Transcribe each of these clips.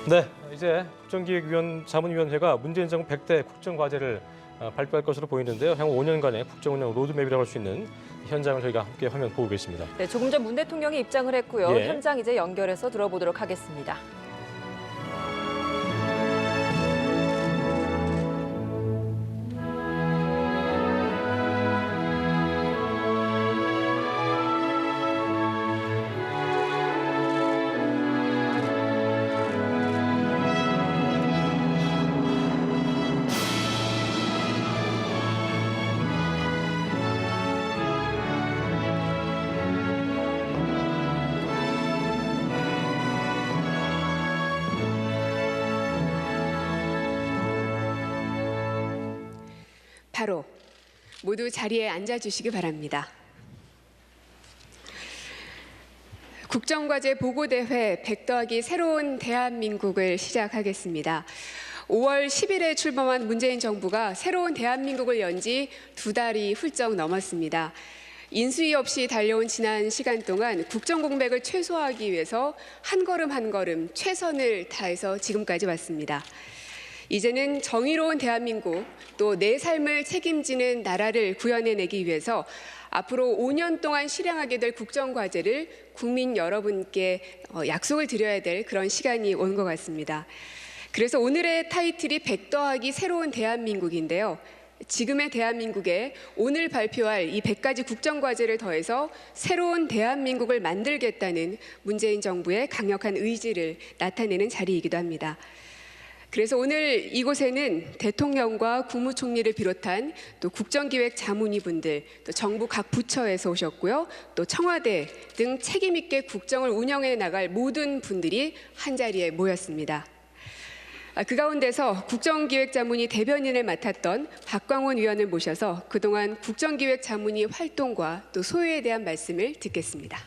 네, 이제 국정기획자문위원회가 문재인 정부 100대 국정과제를 발표할 것으로 보이는데요. 향후 5년간의 국정운영 로드맵이라고 할 수 있는 현장을 저희가 함께 화면 보고 계십니다. 네, 조금 전 문 대통령이 입장을 했고요. 예. 현장 이제 연결해서 들어보도록 하겠습니다. 바로 모두 자리에 앉아주시기 바랍니다. 국정과제 보고대회 100 더하기 새로운 대한민국을 시작하겠습니다. 5월 10일에 출범한 문재인 정부가 새로운 대한민국을 연 지 2달이 훌쩍 넘었습니다. 인수위 없이 달려온 지난 시간 동안 국정 공백을 최소화하기 위해서 한 걸음 한 걸음 최선을 다해서 지금까지 왔습니다. 이제는 정의로운 대한민국, 또 내 삶을 책임지는 나라를 구현해내기 위해서 앞으로 5년 동안 실행하게 될 국정과제를 국민 여러분께 약속을 드려야 될 그런 시간이 온 것 같습니다. 그래서 오늘의 타이틀이 100 더하기 새로운 대한민국인데요. 지금의 대한민국에 오늘 발표할 이 100가지 국정과제를 더해서 새로운 대한민국을 만들겠다는 문재인 정부의 강력한 의지를 나타내는 자리이기도 합니다. 그래서 오늘 이곳에는 대통령과 국무총리를 비롯한 또 국정기획자문위분들, 또 정부 각 부처에서 오셨고요. 또 청와대 등 책임 있게 국정을 운영해 나갈 모든 분들이 한자리에 모였습니다. 그 가운데서 국정기획자문위 대변인을 맡았던 박광원 위원을 모셔서 그동안 국정기획자문위 활동과 또 소요에 대한 말씀을 듣겠습니다.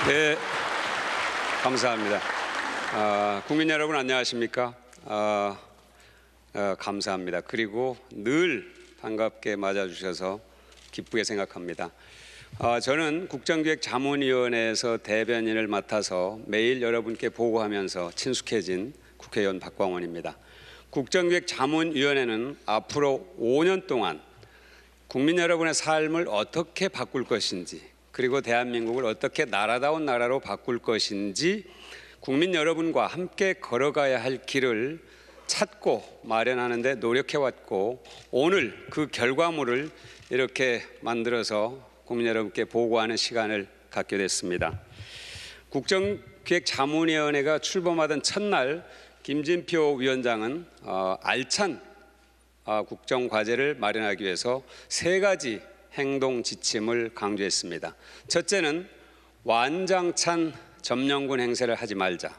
네. 감사합니다. 국민 여러분 안녕하십니까? 감사합니다. 그리고 늘 반갑게 맞아주셔서 기쁘게 생각합니다. 저는 국정기획자문위원회에서 대변인을 맡아서 매일 여러분께 보고하면서 친숙해진 국회의원 박광원입니다. 국정기획자문위원회는 앞으로 5년 동안 국민 여러분의 삶을 어떻게 바꿀 것인지, 그리고 대한민국을 어떻게 나라다운 나라로 바꿀 것인지 국민 여러분과 함께 걸어가야 할 길을 찾고 마련하는 데 노력해왔고, 오늘 그 결과물을 이렇게 만들어서 국민 여러분께 보고하는 시간을 갖게 됐습니다. 국정기획자문위원회가 출범하던 첫날 김진표 위원장은 알찬 국정과제를 마련하기 위해서 3가지 행동 지침을 강조했습니다. 첫째는 완장찬 점령군 행세를 하지 말자.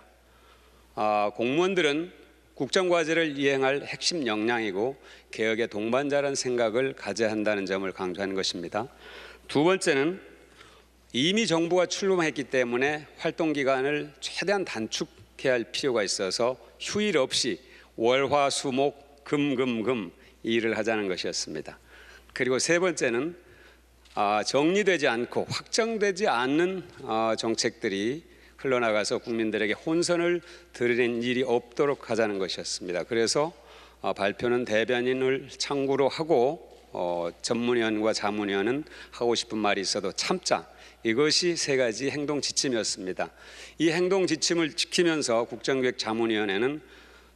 공무원들은 국정과제를 이행할 핵심 역량이고 개혁의 동반자라는 생각을 가져야 한다는 점을 강조하는 것입니다. 두 번째는 이미 정부가 출범했기 때문에 활동기간을 최대한 단축해야 할 필요가 있어서 휴일 없이 월화수목 금금금 일을 하자는 것이었습니다. 그리고 세 번째는 정리되지 않고 확정되지 않는 정책들이 흘러나가서 국민들에게 혼선을 드리는 일이 없도록 하자는 것이었습니다. 그래서 발표는 대변인을 참고로 하고 전문위원과 자문위원은 하고 싶은 말이 있어도 참자. 이것이 3가지 행동 지침이었습니다. 이 행동 지침을 지키면서 국정기획자문위원회는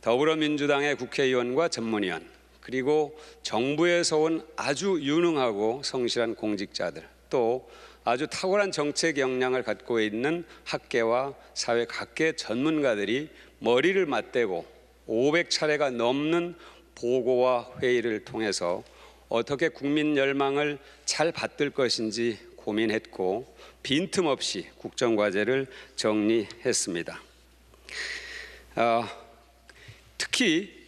더불어민주당의 국회의원과 전문위원, 그리고 정부에서 온 아주 유능하고 성실한 공직자들, 또 아주 탁월한 정책 역량을 갖고 있는 학계와 사회 각계 전문가들이 머리를 맞대고 500차례가 넘는 보고와 회의를 통해서 어떻게 국민 열망을 잘 받들 것인지 고민했고 빈틈없이 국정과제를 정리했습니다. 특히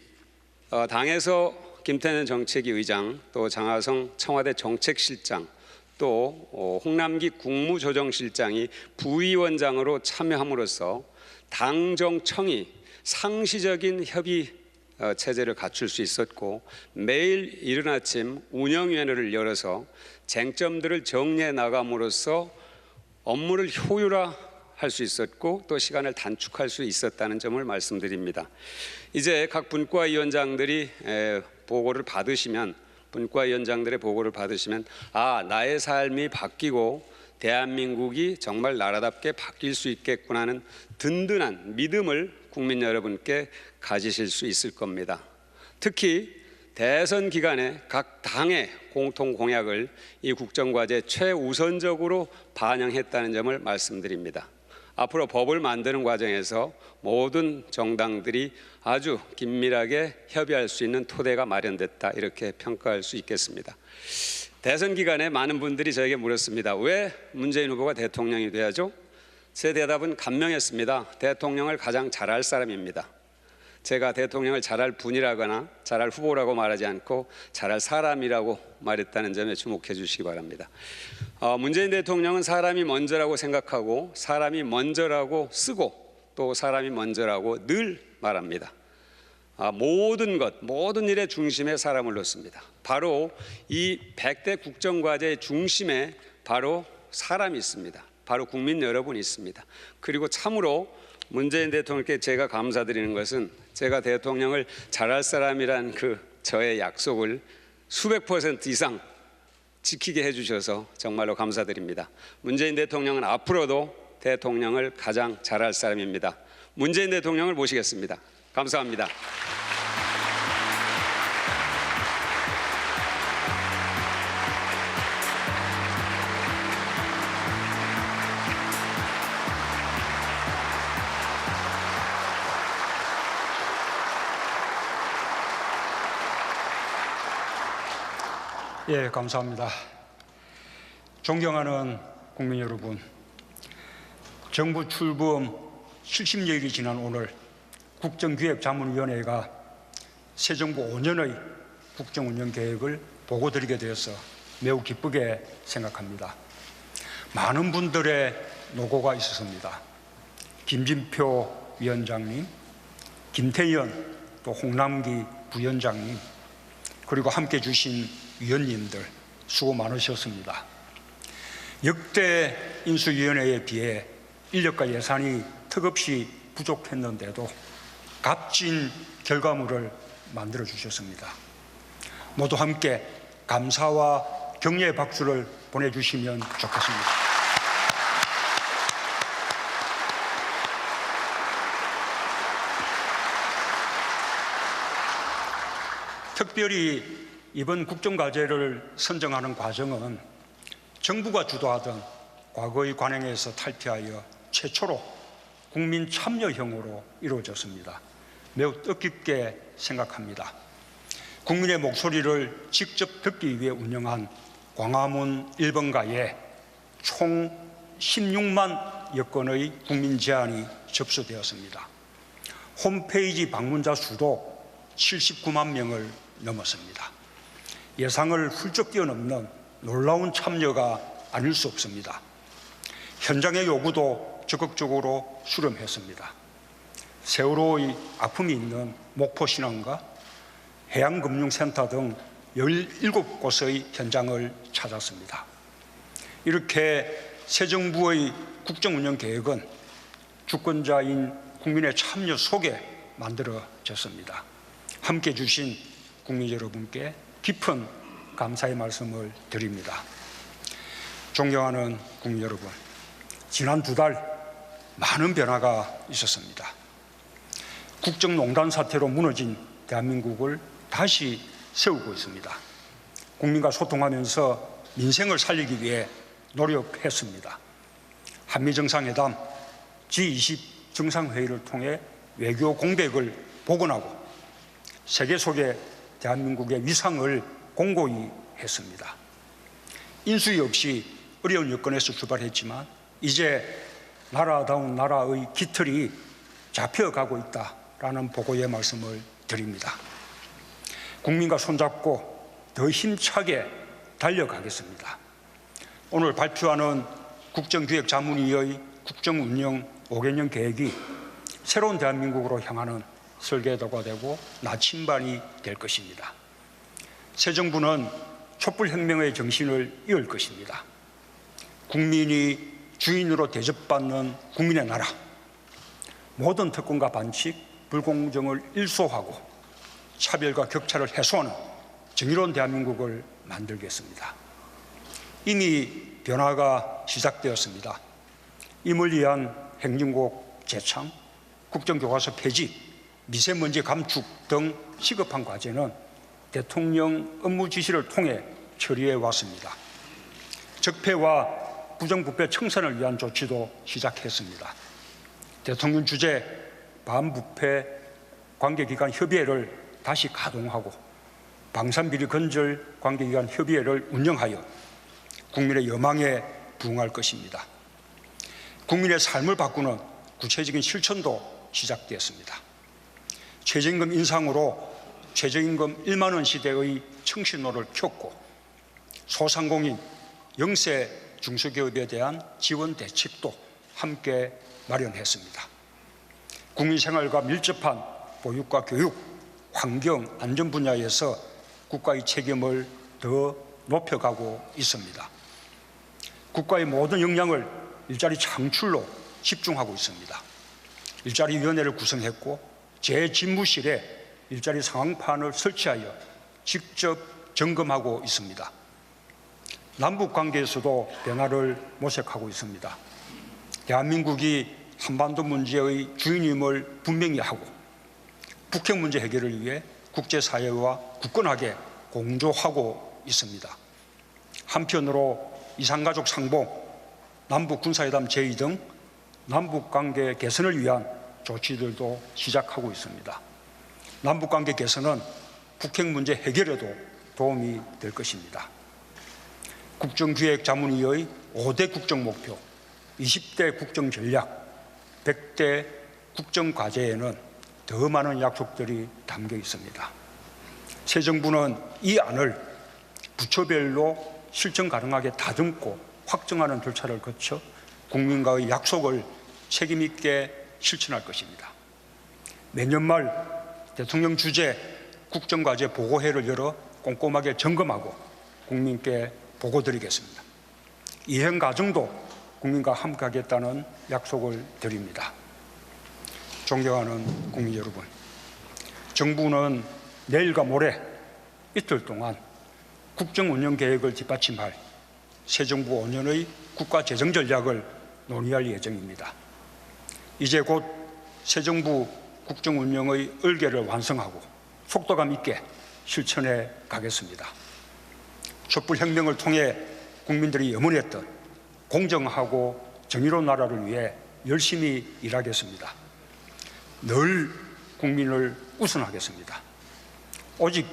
당에서 김태년 정책위 의장, 또 장하성 청와대 정책실장, 또 홍남기 국무조정실장이 부위원장으로 참여함으로써 당정청이 상시적인 협의 체제를 갖출 수 있었고, 매일 이른 아침 운영위원회를 열어서 쟁점들을 정리해 나감으로써 업무를 효율화할 수 있었고 또 시간을 단축할 수 있었다는 점을 말씀드립니다. 이제 각 분과위원장들이 보고를 받으시면 분과위원장들의 보고를 받으시면 나의 삶이 바뀌고 대한민국이 정말 나라답게 바뀔 수 있겠구나 하는 든든한 믿음을 국민 여러분께 가지실 수 있을 겁니다. 특히 대선 기간에 각 당의 공통 공약을 이 국정과제에 최우선적으로 반영했다는 점을 말씀드립니다. 앞으로 법을 만드는 과정에서 모든 정당들이 아주 긴밀하게 협의할 수 있는 토대가 마련됐다, 이렇게 평가할 수 있겠습니다. 대선 기간에 많은 분들이 저에게 물었습니다. 왜 문재인 후보가 대통령이 돼야죠? 제 대답은 간명했습니다. 대통령을 가장 잘할 사람입니다. 제가 대통령을 잘할 분이라거나 잘할 후보라고 말하지 않고 잘할 사람이라고 말했다는 점에 주목해 주시기 바랍니다. 문재인 대통령은 사람이 먼저라고 생각하고 사람이 먼저라고 쓰고 또 사람이 먼저라고 늘 말합니다. 모든 것, 모든 일의 중심에 사람을 놓습니다. 바로 이 100대 국정과제의 중심에 바로 사람이 있습니다. 바로 국민 여러분이 있습니다. 그리고 참으로 문재인 대통령께 제가 감사드리는 것은 제가 대통령을 잘할 사람이란 그 저의 약속을 수백 % 이상 지키게 해주셔서 정말로 감사드립니다. 문재인 대통령은 앞으로도 대통령을 가장 잘할 사람입니다. 문재인 대통령을 모시겠습니다. 감사합니다. 예, 감사합니다. 존경하는 국민 여러분, 정부 출범 70여일이 지난 오늘 국정기획자문위원회가 새 정부 5년의 국정운영계획을 보고드리게 되어서 매우 기쁘게 생각합니다. 많은 분들의 노고가 있었습니다. 김진표 위원장님, 김태현 또 홍남기 부위원장님, 그리고 함께 주신 위원님들 수고 많으셨습니다. 역대 인수위원회에 비해 인력과 예산이 턱없이 부족했는데도 값진 결과물을 만들어 주셨습니다. 모두 함께 감사와 격려의 박수를 보내주시면 좋겠습니다. 특별히 이번 국정과제를 선정하는 과정은 정부가 주도하던 과거의 관행에서 탈피하여 최초로 국민 참여형으로 이루어졌습니다. 매우 뜻깊게 생각합니다. 국민의 목소리를 직접 듣기 위해 운영한 광화문 1번가에 총 16만 여건의 국민 제안이 접수되었습니다. 홈페이지 방문자 수도 79만 명을 넘었습니다. 예상을 훌쩍 뛰어넘는 놀라운 참여가 아닐 수 없습니다. 현장의 요구도 적극적으로 수렴했습니다. 세월호의 아픔이 있는 목포신항과 해양금융센터 등 17곳의 현장을 찾았습니다. 이렇게 새 정부의 국정운영 계획은 주권자인 국민의 참여 속에 만들어졌습니다. 함께 주신 국민 여러분께 깊은 감사의 말씀을 드립니다. 존경하는 국민 여러분, 지난 2달 많은 변화가 있었습니다. 국정농단 사태로 무너진 대한민국을 다시 세우고 있습니다. 국민과 소통하면서 민생을 살리기 위해 노력했습니다. 한미정상회담, G20 정상회의를 통해 외교 공백을 복원하고 세계 속에 대한민국의 위상을 공고히 했습니다. 인수위 없이 어려운 여건에서 출발했지만 이제 나라다운 나라의 기틀이 잡혀가고 있다라는 보고의 말씀을 드립니다. 국민과 손잡고 더 힘차게 달려가겠습니다. 오늘 발표하는 국정기획자문위의 국정운영 5개년 계획이 새로운 대한민국으로 향하는 설계도가 되고 나침반이 될 것입니다. 새 정부는 촛불혁명의 정신을 이을 것입니다. 국민이 주인으로 대접받는 국민의 나라, 모든 특권과 반칙, 불공정을 일소하고 차별과 격차를 해소하는 정의로운 대한민국을 만들겠습니다. 이미 변화가 시작되었습니다. 임을 위한 행정국 재창, 국정교과서 폐지, 미세먼지 감축 등 시급한 과제는 대통령 업무 지시를 통해 처리해 왔습니다. 적폐와 부정부패 청산을 위한 조치도 시작했습니다. 대통령 주재 반부패 관계기관 협의회를 다시 가동하고 방산비리 건절 관계기관 협의회를 운영하여 국민의 여망에 부응할 것입니다. 국민의 삶을 바꾸는 구체적인 실천도 시작되었습니다. 최저임금 인상으로 최저임금 1만 원 시대의 청신호를 켰고 소상공인, 영세 중소기업에 대한 지원 대책도 함께 마련했습니다. 국민 생활과 밀접한 보육과 교육, 환경, 안전 분야에서 국가의 책임을 더 높여가고 있습니다. 국가의 모든 역량을 일자리 창출로 집중하고 있습니다. 일자리위원회를 구성했고 제 집무실에 일자리 상황판을 설치하여 직접 점검하고 있습니다. 남북 관계에서도 변화를 모색하고 있습니다. 대한민국이 한반도 문제의 주인임을 분명히 하고 북핵 문제 해결을 위해 국제사회와 굳건하게 공조하고 있습니다. 한편으로 이산가족 상봉, 남북 군사회담 제의 등 남북관계 개선을 위한 조치들도 시작하고 있습니다. 남북관계 개선은 북핵 문제 해결에도 도움이 될 것입니다. 국정기획자문위의 5대 국정목표, 20대 국정전략, 100대 국정과제에는 더 많은 약속들이 담겨 있습니다. 새 정부는 이 안을 부처별로 실천 가능하게 다듬고 확정하는 절차를 거쳐 국민과의 약속을 책임 있게 실천할 것입니다. 내년 말 대통령 주재 국정과제 보고회를 열어 꼼꼼하게 점검하고 국민께 보고드리겠습니다. 이행 과정도 국민과 함께 하겠다는 약속을 드립니다. 존경하는 국민 여러분, 정부는 내일과 모레 이틀 동안 국정운영 계획을 뒷받침할 새 정부 5년의 국가재정 전략을 논의할 예정입니다. 이제 곧 새 정부 국정운영의 을개를 완성하고 속도감 있게 실천해 가겠습니다. 촛불혁명을 통해 국민들이 염원했던 공정하고 정의로운 나라를 위해 열심히 일하겠습니다. 늘 국민을 우선하겠습니다. 오직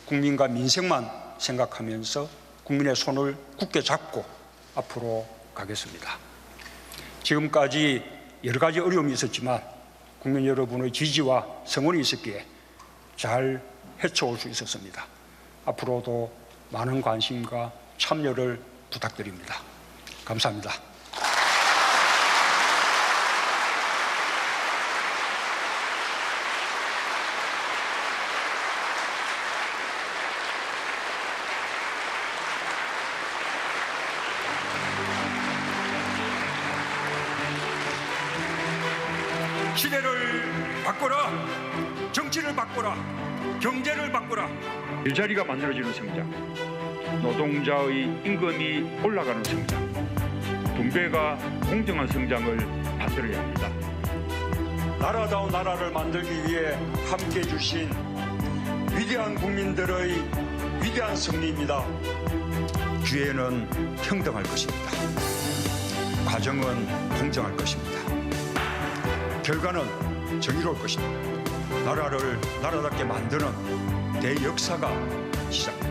국민과 민생만 생각하면서 국민의 손을 굳게 잡고 앞으로 가겠습니다. 지금까지 여러 가지 어려움이 있었지만 국민 여러분의 지지와 성원이 있었기에 잘 헤쳐올 수 있었습니다. 앞으로도 많은 관심과 참여를 부탁드립니다. 감사합니다. 시대를 바꿔라, 정치를 바꿔라, 경제를 바꿔라. 일자리가 만들어지는 성장, 노동자의 임금이 올라가는 성장, 분배가 공정한 성장을 만들어야 합니다. 나라다운 나라를 만들기 위해 함께해 주신 위대한 국민들의 위대한 승리입니다. 기회는 평등할 것입니다. 과정은 공정할 것입니다. 결과는 정의로울 것입니다. 나라를 나라답게 만드는 대역사가 시작됩니다.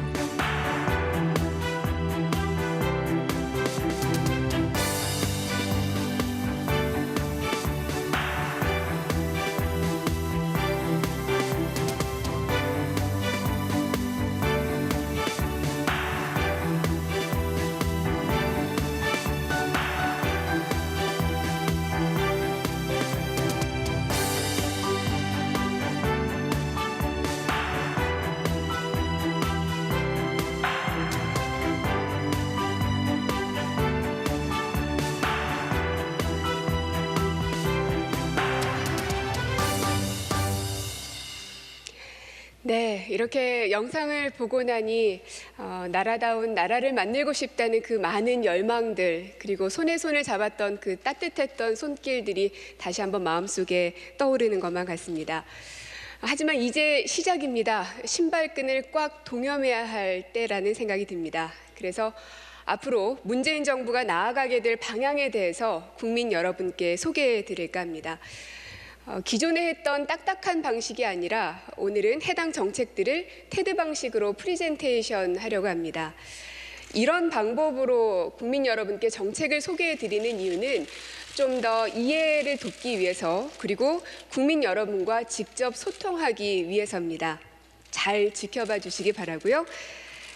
네, 이렇게 영상을 보고 나니 나라다운 나라를 만들고 싶다는 그 많은 열망들, 그리고 손에 손을 잡았던 그 따뜻했던 손길들이 다시 한번 마음속에 떠오르는 것만 같습니다. 하지만 이제 시작입니다. 신발끈을 꽉 동여매야 할 때라는 생각이 듭니다. 그래서 앞으로 문재인 정부가 나아가게 될 방향에 대해서 국민 여러분께 소개해 드릴까 합니다. 기존에 했던 딱딱한 방식이 아니라 오늘은 해당 정책들을 테드 방식으로 프리젠테이션 하려고 합니다. 이런 방법으로 국민 여러분께 정책을 소개해 드리는 이유는 좀 더 이해를 돕기 위해서, 그리고 국민 여러분과 직접 소통하기 위해서입니다. 잘 지켜봐 주시기 바라고요.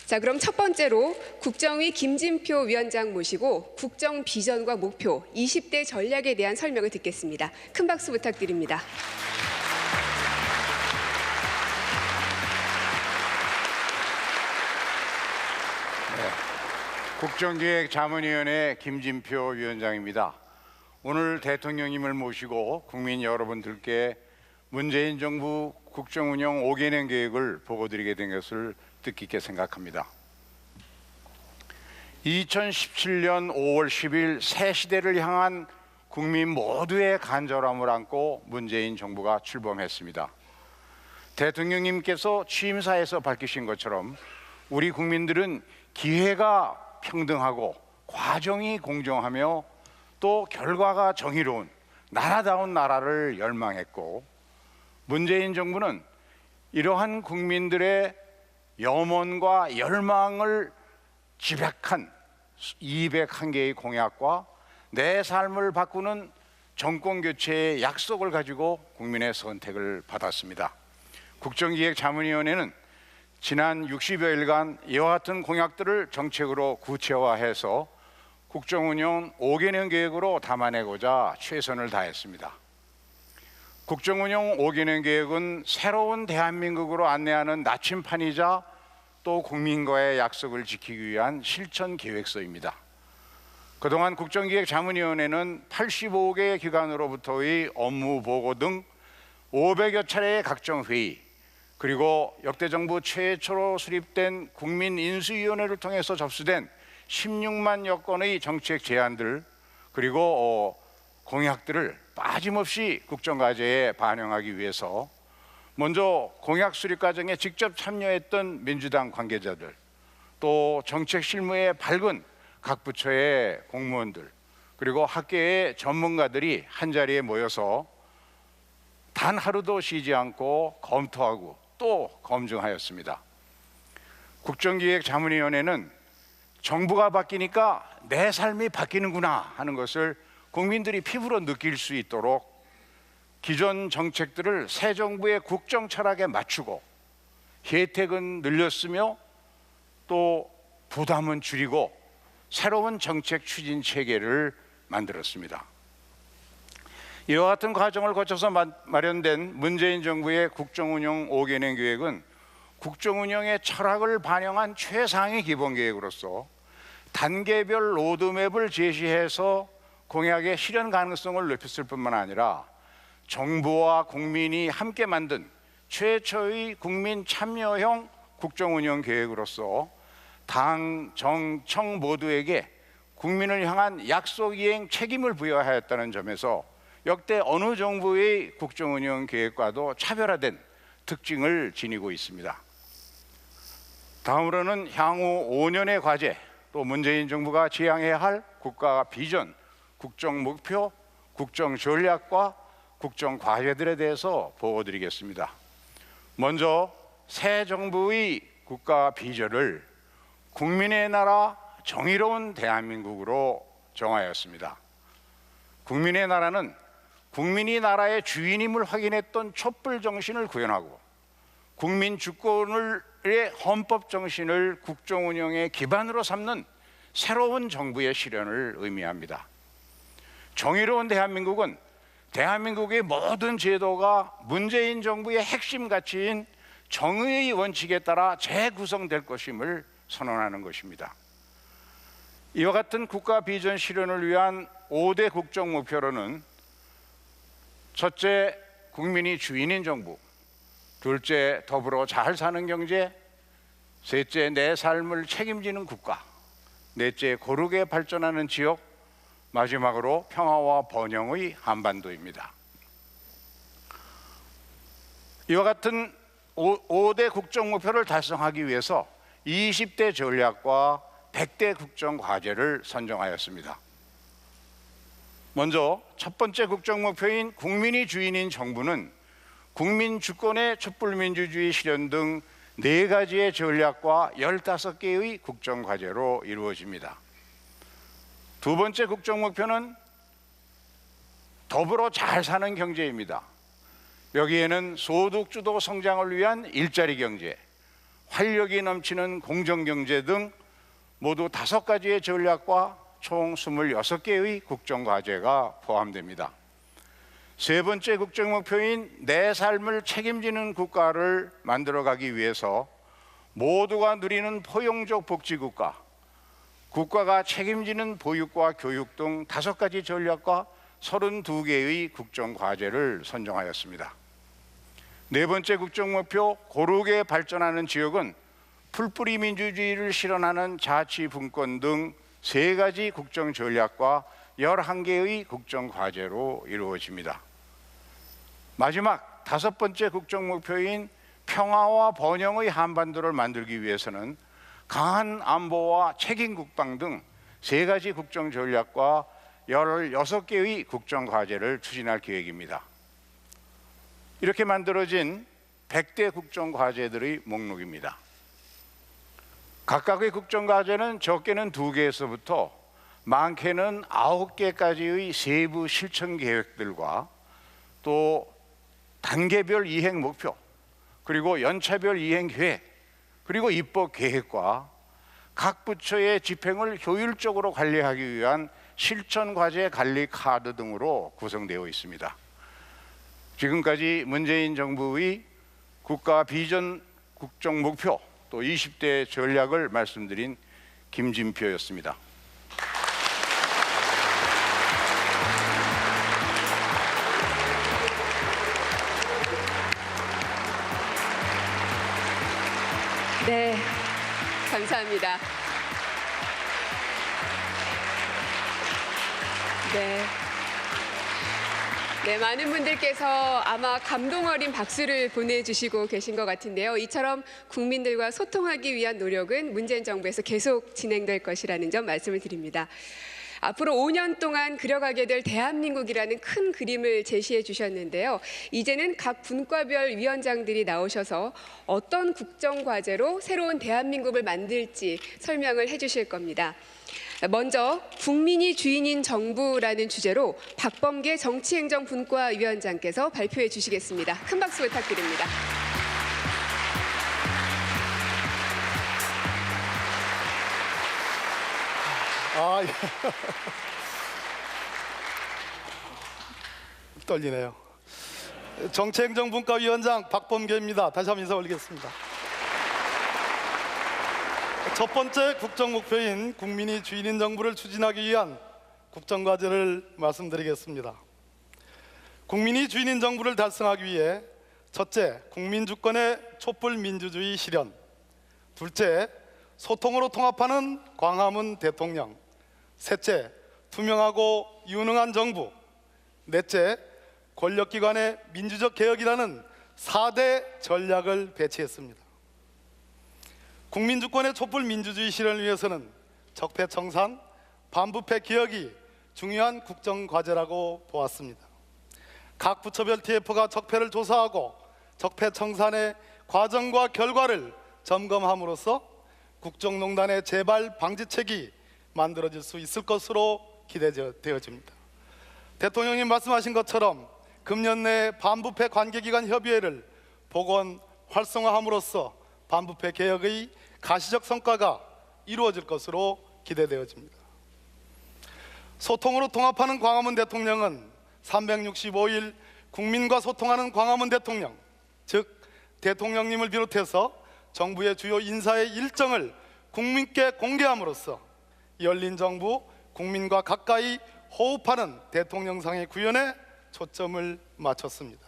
자, 그럼 첫 번째로 국정위 김진표 위원장 모시고 국정 비전과 목표, 20대 전략에 대한 설명을 듣겠습니다. 큰 박수 부탁드립니다. 국정기획자문위원회 김진표 위원장입니다. 오늘 대통령님을 모시고 국민 여러분들께 문재인 정부 국정운영 5개년 계획을 보고드리게 된 것을 뜻깊게 생각합니다. 2017년 5월 10일 새 시대를 향한 국민 모두의 간절함을 안고 문재인 정부가 출범했습니다. 대통령님께서 취임사에서 밝히신 것처럼 우리 국민들은 기회가 평등하고 과정이 공정하며 또 결과가 정의로운 나라다운 나라를 열망했고, 문재인 정부는 이러한 국민들의 염원과 열망을 집약한 201개의 공약과 내 삶을 바꾸는 정권교체의 약속을 가지고 국민의 선택을 받았습니다. 국정기획자문위원회는 지난 60여일간 이와 같은 공약들을 정책으로 구체화해서 국정운영 5개년 계획으로 담아내고자 최선을 다했습니다. 국정운영 5개년 계획은 새로운 대한민국으로 안내하는 나침판이자 또 국민과의 약속을 지키기 위한 실천 계획서입니다. 그동안 국정기획자문위원회는 85개 기관으로부터의 업무 보고 등 500여 차례의 각종 회의, 그리고 역대 정부 최초로 수립된 국민인수위원회를 통해서 접수된 16만여 건의 정책 제안들, 그리고 공약들을 빠짐없이 국정과제에 반영하기 위해서 먼저 공약 수립 과정에 직접 참여했던 민주당 관계자들, 또 정책 실무에 밝은 각 부처의 공무원들, 그리고 학계의 전문가들이 한자리에 모여서 단 하루도 쉬지 않고 검토하고 또 검증하였습니다. 국정기획자문위원회는 정부가 바뀌니까 내 삶이 바뀌는구나 하는 것을 국민들이 피부로 느낄 수 있도록 기존 정책들을 새 정부의 국정 철학에 맞추고 혜택은 늘렸으며 또 부담은 줄이고 새로운 정책 추진 체계를 만들었습니다. 이와 같은 과정을 거쳐서 마련된 문재인 정부의 국정운영 5개년 계획은 국정운영의 철학을 반영한 최상의 기본계획으로서 단계별 로드맵을 제시해서 공약의 실현 가능성을 높였을 뿐만 아니라 정부와 국민이 함께 만든 최초의 국민 참여형 국정운영 계획으로서 당, 정, 청 모두에게 국민을 향한 약속 이행 책임을 부여하였다는 점에서 역대 어느 정부의 국정운영 계획과도 차별화된 특징을 지니고 있습니다. 다음으로는 향후 5년의 과제, 또 문재인 정부가 지향해야 할 국가 비전, 국정 목표, 국정 전략과 국정 과제들에 대해서 보고드리겠습니다. 먼저 새 정부의 국가 비전을 국민의 나라 정의로운 대한민국으로 정하였습니다. 국민의 나라는 국민이 나라의 주인임을 확인했던 촛불 정신을 구현하고 국민 주권의 헌법 정신을 국정 운영의 기반으로 삼는 새로운 정부의 실현을 의미합니다. 정의로운 대한민국은 대한민국의 모든 제도가 문재인 정부의 핵심 가치인 정의의 원칙에 따라 재구성될 것임을 선언하는 것입니다. 이와 같은 국가 비전 실현을 위한 5대 국정 목표로는 첫째, 국민이 주인인 정부, 둘째, 더불어 잘 사는 경제. 셋째, 내 삶을 책임지는 국가. 넷째, 고르게 발전하는 지역. 마지막으로 평화와 번영의 한반도입니다. 이와 같은 5대 국정 목표를 달성하기 위해서 20대 전략과 100대 국정 과제를 선정하였습니다. 먼저 첫 번째 국정 목표인 국민이 주인인 정부는 국민 주권의 촛불민주주의 실현 등 4가지의 전략과 15개의 국정 과제로 이루어집니다. 두 번째 국정 목표는 더불어 잘 사는 경제입니다. 여기에는 소득주도 성장을 위한 일자리 경제, 활력이 넘치는 공정경제 등 모두 5가지의 전략과 총 26개의 국정과제가 포함됩니다. 세 번째 국정 목표인 내 삶을 책임지는 국가를 만들어가기 위해서 모두가 누리는 포용적 복지국가, 국가가 책임지는 보육과 교육 등 5가지 전략과 32개의 국정과제를 선정하였습니다. 네 번째 국정 목표 고르게 발전하는 지역은 풀뿌리 민주주의를 실현하는 자치분권 등 3가지 국정 전략과 11개의 국정 과제로 이루어집니다. 마지막 5번째 국정 목표인 평화와 번영의 한반도를 만들기 위해서는 강한 안보와 책임 국방 등 3가지 국정 전략과 16개의 국정 과제를 추진할 계획입니다. 이렇게 만들어진 100대 국정 과제들의 목록입니다. 각각의 국정 과제는 적게는 2개에서부터 많게는 9개까지의 세부 실천 계획들과 또 단계별 이행 목표, 그리고 연차별 이행 계획, 그리고 입법 계획과 각 부처의 집행을 효율적으로 관리하기 위한 실천 과제 관리 카드 등으로 구성되어 있습니다. 지금까지 문재인 정부의 국가 비전 국정 목표 또 20대 전략을 말씀드린 김진표였습니다. 네, 감사합니다. 네, 많은 분들께서 아마 감동 어린 박수를 보내주시고 계신 것 같은데요. 이처럼 국민들과 소통하기 위한 노력은 문재인 정부에서 계속 진행될 것이라는 점 말씀을 드립니다. 앞으로 5년 동안 그려가게 될 대한민국이라는 큰 그림을 제시해 주셨는데요. 이제는 각 분과별 위원장들이 나오셔서 어떤 국정과제로 새로운 대한민국을 만들지 설명을 해 주실 겁니다. 먼저 국민이 주인인 정부라는 주제로 박범계 정치행정분과위원장께서 발표해 주시겠습니다. 큰 박수 부탁드립니다. 예. 떨리네요. 정치행정분과위원장 박범계입니다. 다시 한번 인사 올리겠습니다. 첫 번째 국정 목표인 국민이 주인인 정부를 추진하기 위한 국정과제를 말씀드리겠습니다. 국민이 주인인 정부를 달성하기 위해 첫째, 국민 주권의 촛불 민주주의 실현. 둘째, 소통으로 통합하는 광화문 대통령. 셋째, 투명하고 유능한 정부. 넷째, 권력기관의 민주적 개혁이라는 4대 전략을 배치했습니다. 국민주권의 촛불 민주주의 실현을 위해서는 적폐청산, 반부패 개혁이 중요한 국정과제라고 보았습니다. 각 부처별 TF가 적폐를 조사하고 적폐청산의 과정과 결과를 점검함으로써 국정농단의 재발 방지책이 만들어질 수 있을 것으로 기대되어집니다. 대통령님 말씀하신 것처럼 금년 내 반부패 관계기관 협의회를 복원 활성화함으로써 반부패 개혁의 가시적 성과가 이루어질 것으로 기대되어집니다. 소통으로 통합하는 광화문 대통령은 365일 국민과 소통하는 광화문 대통령, 즉 대통령님을 비롯해서 정부의 주요 인사의 일정을 국민께 공개함으로써 열린 정부, 국민과 가까이 호흡하는 대통령상의 구현에 초점을 맞췄습니다.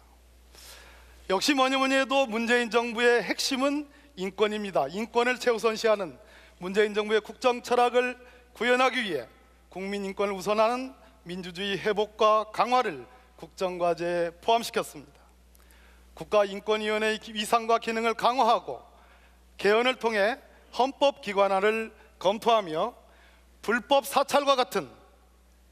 역시 뭐니 뭐니 해도 문재인 정부의 핵심은 인권입니다. 인권을 최우선시하는 문재인 정부의 국정 철학을 구현하기 위해 국민 인권을 우선하는 민주주의 회복과 강화를 국정과제에 포함시켰습니다. 국가인권위원회의 위상과 기능을 강화하고 개헌을 통해 헌법기관화를 검토하며 불법 사찰과 같은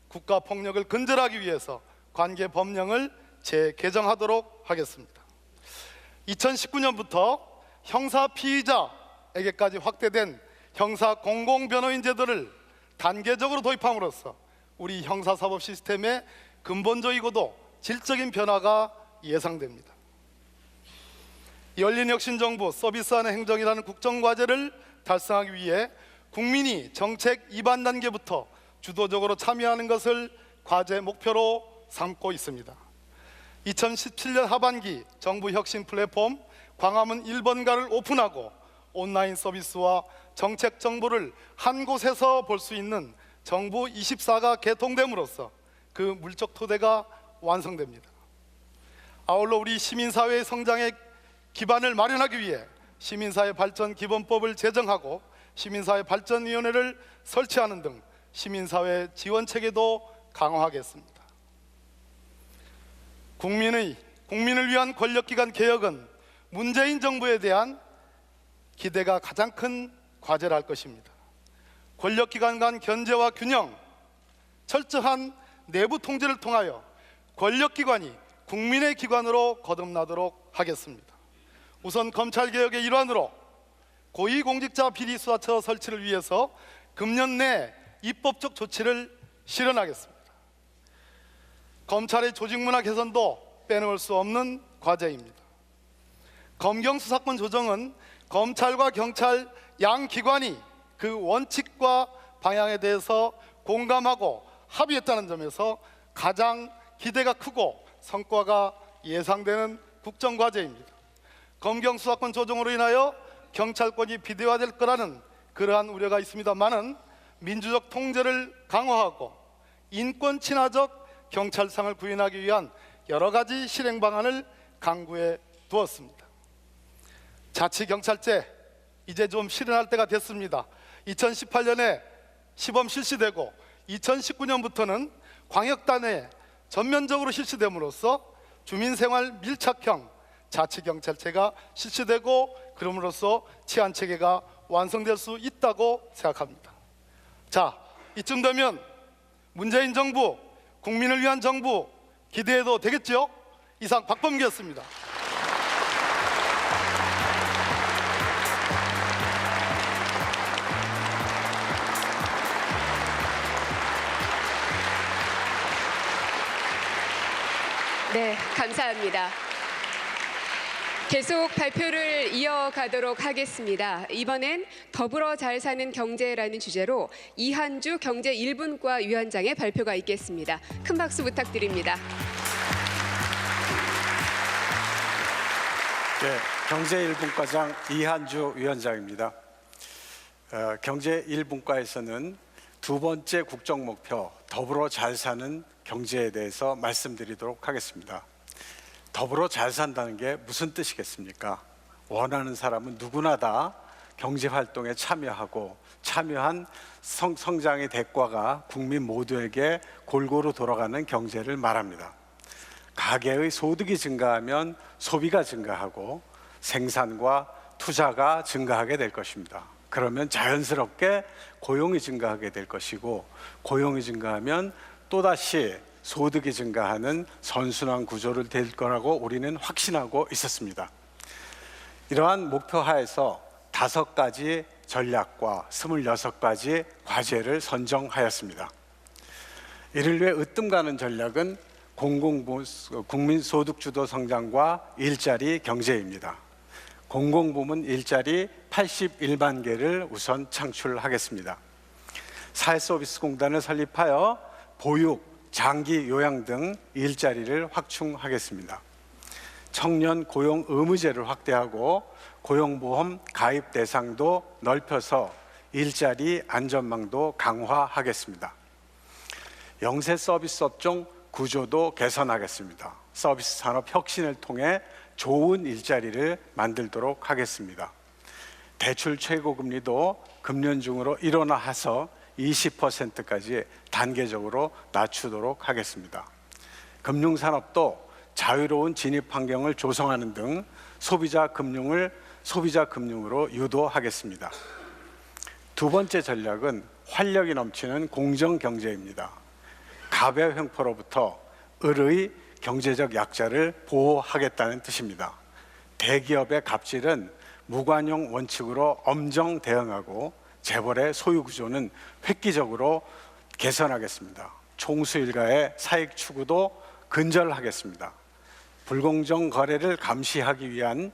국가폭력을 근절하기 위해서 관계 법령을 재개정하도록 하겠습니다. 2019년부터 형사 피의자에게까지 확대된 형사 공공변호인 제도를 단계적으로 도입함으로써 우리 형사사법 시스템의 근본적이고도 질적인 변화가 예상됩니다. 열린혁신정부 서비스하는 행정이라는 국정과제를 달성하기 위해 국민이 정책 입안 단계부터 주도적으로 참여하는 것을 과제 목표로 삼고 있습니다. 2017년 하반기 정부 혁신 플랫폼 광화문 1번가를 오픈하고 온라인 서비스와 정책 정보를 한 곳에서 볼 수 있는 정부 24가 개통됨으로써 그 물적 토대가 완성됩니다. 아울러 우리 시민사회의 성장에 기반을 마련하기 위해 시민사회 발전 기본법을 제정하고 시민사회 발전위원회를 설치하는 등 시민사회 지원 체계도 강화하겠습니다. 국민을 위한 권력기관 개혁은 문재인 정부에 대한 기대가 가장 큰 과제라 할 것입니다. 권력기관 간 견제와 균형, 철저한 내부 통제를 통하여 권력기관이 국민의 기관으로 거듭나도록 하겠습니다. 우선 검찰개혁의 일환으로 고위공직자 비리수사처 설치를 위해서 금년 내 입법적 조치를 실현하겠습니다. 검찰의 조직문화 개선도 빼놓을 수 없는 과제입니다. 검경수사권 조정은 검찰과 경찰 양 기관이 그 원칙과 방향에 대해서 공감하고 합의했다는 점에서 가장 기대가 크고 성과가 예상되는 국정과제입니다. 검경수사권 조정으로 인하여 경찰권이 비대화될 거라는 그러한 우려가 있습니다만은 민주적 통제를 강화하고 인권 친화적 경찰상을 구현하기 위한 여러 가지 실행 방안을 강구해 두었습니다. 자치경찰제 이제 좀 실현할 때가 됐습니다. 2018년에 시범 실시되고 2019년부터는 광역단에 전면적으로 실시됨으로써 주민생활 밀착형 자치경찰제가 실시되고 그럼으로써 치안체계가 완성될 수 있다고 생각합니다. 자, 이쯤 되면 문재인 정부, 국민을 위한 정부 기대해도 되겠죠? 이상 박범계였습니다. 네, 감사합니다. 계속 발표를 이어가도록 하겠습니다. 이번엔 더불어 잘 사는 경제라는 주제로 이한주 경제 1분과 위원장의 발표가 있겠습니다. 큰 박수 부탁드립니다. 네, 경제 1분과장 이한주 위원장입니다. 경제 1분과에서는 두 번째 국정 목표 더불어 잘 사는 경제에 대해서 말씀드리도록 하겠습니다. 더불어 잘 산다는 게 무슨 뜻이겠습니까? 원하는 사람은 누구나 다 경제 활동에 참여하고 참여한 성장의 대가가 국민 모두에게 골고루 돌아가는 경제를 말합니다. 가계의 소득이 증가하면 소비가 증가하고 생산과 투자가 증가하게 될 것입니다. 그러면 자연스럽게 고용이 증가하게 될 것이고 고용이 증가하면 또다시 소득이 증가하는 선순환 구조를 될 거라고 우리는 확신하고 있었습니다. 이러한 목표 하에서 5가지 전략과 26가지 과제를 선정하였습니다. 이를 위해 으뜸 가는 전략은 국민소득 주도 성장과 일자리 경제입니다. 공공부문 일자리 81만 개를 우선 창출하겠습니다. 사회서비스공단을 설립하여 보육, 장기 요양 등 일자리를 확충하겠습니다. 청년 고용 의무제를 확대하고 고용보험 가입 대상도 넓혀서 일자리 안전망도 강화하겠습니다. 영세 서비스 업종 구조도 개선하겠습니다. 서비스 산업 혁신을 통해 좋은 일자리를 만들도록 하겠습니다. 대출 최고금리도 금년 중으로 일원화해서 20%까지 단계적으로 낮추도록 하겠습니다. 금융산업도 자유로운 진입 환경을 조성하는 등 소비자 금융으로 유도하겠습니다. 두 번째 전략은 활력이 넘치는 공정경제입니다. 갑의 횡포로부터 을의 경제적 약자를 보호하겠다는 뜻입니다. 대기업의 갑질은 무관용 원칙으로 엄정 대응하고 재벌의 소유 구조는 획기적으로 개선하겠습니다. 총수 일가의 사익 추구도 근절하겠습니다. 불공정 거래를 감시하기 위한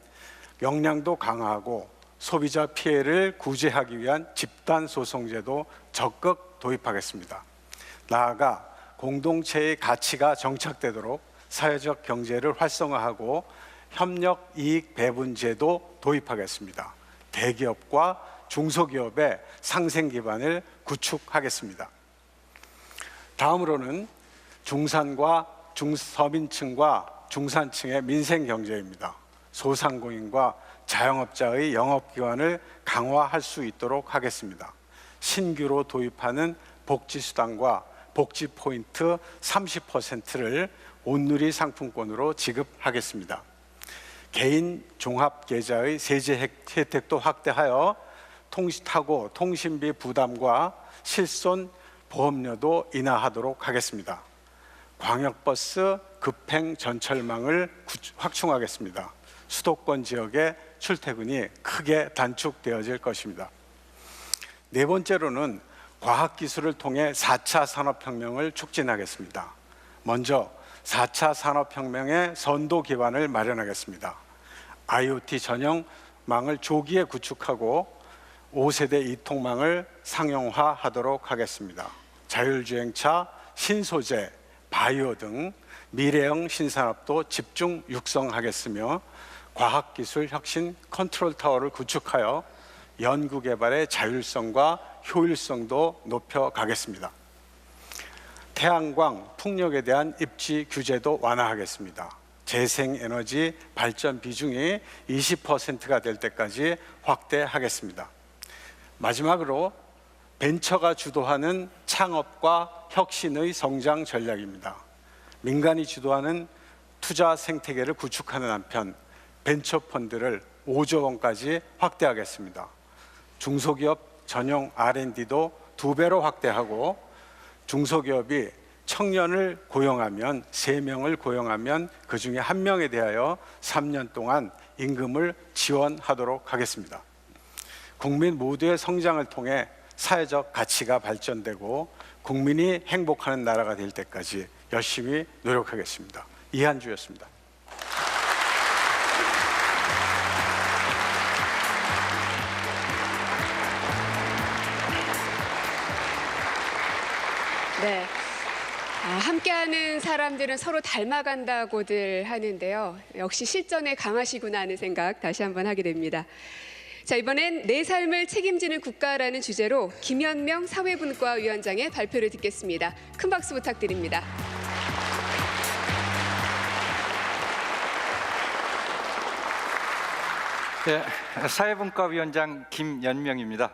역량도 강화하고 소비자 피해를 구제하기 위한 집단 소송제도 적극 도입하겠습니다. 나아가 공동체의 가치가 정착되도록 사회적 경제를 활성화하고 협력 이익 배분 제도 도입하겠습니다. 대기업과 중소기업의 상생 기반을 구축하겠습니다. 다음으로는 중산과 중서민층과 중산층의 민생 경제입니다. 소상공인과 자영업자의 영업기관을 강화할 수 있도록 하겠습니다. 신규로 도입하는 복지수당과 복지포인트 30%를 온누리 상품권으로 지급하겠습니다. 개인 종합계좌의 세제 혜택도 확대하여 타고 통신비 부담과 실손 보험료도 인하하도록 하겠습니다. 광역버스 급행 전철망을 확충하겠습니다. 수도권 지역의 출퇴근이 크게 단축되어질 것입니다. 네 번째로는 과학기술을 통해 4차 산업혁명을 촉진하겠습니다. 먼저 4차 산업혁명의 선도 기반을 마련하겠습니다. IoT 전용망을 조기에 구축하고 5세대 이통망을 상용화하도록 하겠습니다. 자율주행차, 신소재, 바이오 등 미래형 신산업도 집중 육성하겠으며 과학기술 혁신 컨트롤타워를 구축하여 연구개발의 자율성과 효율성도 높여가겠습니다. 태양광, 풍력에 대한 입지 규제도 완화하겠습니다. 재생에너지 발전 비중이 20%가 될 때까지 확대하겠습니다. 마지막으로 벤처가 주도하는 창업과 혁신의 성장 전략입니다. 민간이 주도하는 투자 생태계를 구축하는 한편 벤처 펀드를 5조 원까지 확대하겠습니다. 중소기업 전용 R&D도 2배로 확대하고 중소기업이 청년을 고용하면 3명을 고용하면 그중에 1명에 대하여 3년 동안 임금을 지원하도록 하겠습니다. 국민 모두의 성장을 통해 사회적 가치가 발전되고 국민이 행복하는 나라가 될 때까지 열심히 노력하겠습니다. 이한주였습니다. 네. 함께하는 사람들은 서로 닮아간다고들 하는데요. 역시 실전에 강하시구나 하는 생각 다시 한번 하게 됩니다. 자, 이번엔 내 삶을 책임지는 국가라는 주제로 김현명 사회분과 위원장의 발표를 듣겠습니다. 큰 박수 부탁드립니다. 네, 사회분과위원장 김연명입니다.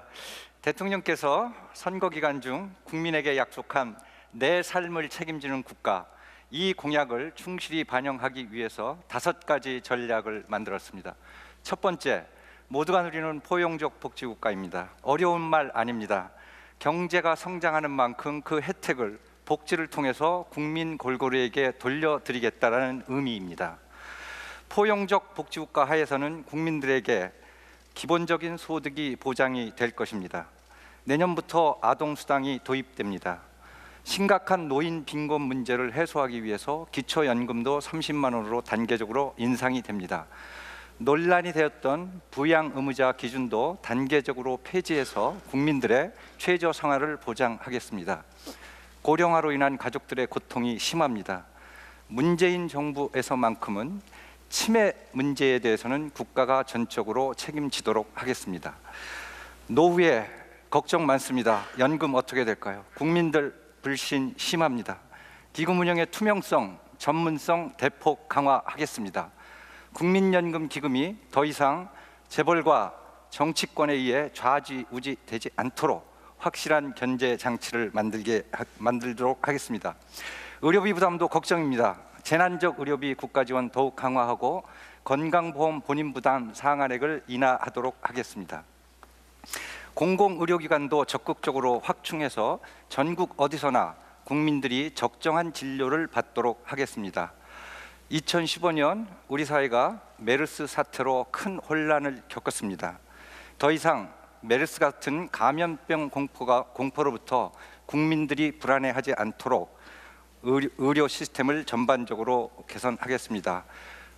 대통령께서 선거 기간 중 국민에게 약속한 내 삶을 책임지는 국가, 이 공약을 충실히 반영하기 위해서 5가지 전략을 만들었습니다. 첫 번째, 모두가 누리는 포용적 복지국가입니다. 어려운 말 아닙니다. 경제가 성장하는 만큼 그 혜택을 복지를 통해서 국민 골고루에게 돌려드리겠다는 의미입니다. 포용적 복지국가 하에서는 국민들에게 기본적인 소득이 보장이 될 것입니다. 내년부터 아동수당이 도입됩니다. 심각한 노인 빈곤 문제를 해소하기 위해서 기초연금도 30만 원으로 단계적으로 인상이 됩니다. 논란이 되었던 부양 의무자 기준도 단계적으로 폐지해서 국민들의 최저 생활을 보장하겠습니다. 고령화로 인한 가족들의 고통이 심합니다. 문재인 정부에서만큼은 치매 문제에 대해서는 국가가 전적으로 책임지도록 하겠습니다. 노후에 걱정 많습니다. 연금 어떻게 될까요? 국민들 불신 심합니다. 기금 운영의 투명성, 전문성 대폭 강화하겠습니다. 국민연금 기금이 더 이상 재벌과 정치권에 의해 좌지우지되지 않도록 확실한 견제 장치를 만들도록 하겠습니다. 의료비 부담도 걱정입니다. 재난적 의료비 국가 지원 더욱 강화하고 건강보험 본인 부담 상한액을 인하하도록 하겠습니다. 공공의료기관도 적극적으로 확충해서 전국 어디서나 국민들이 적정한 진료를 받도록 하겠습니다. 2015년 우리 사회가 메르스 사태로 큰 혼란을 겪었습니다. 더 이상 메르스 같은 감염병 공포로부터 국민들이 불안해하지 않도록 의료 시스템을 전반적으로 개선하겠습니다.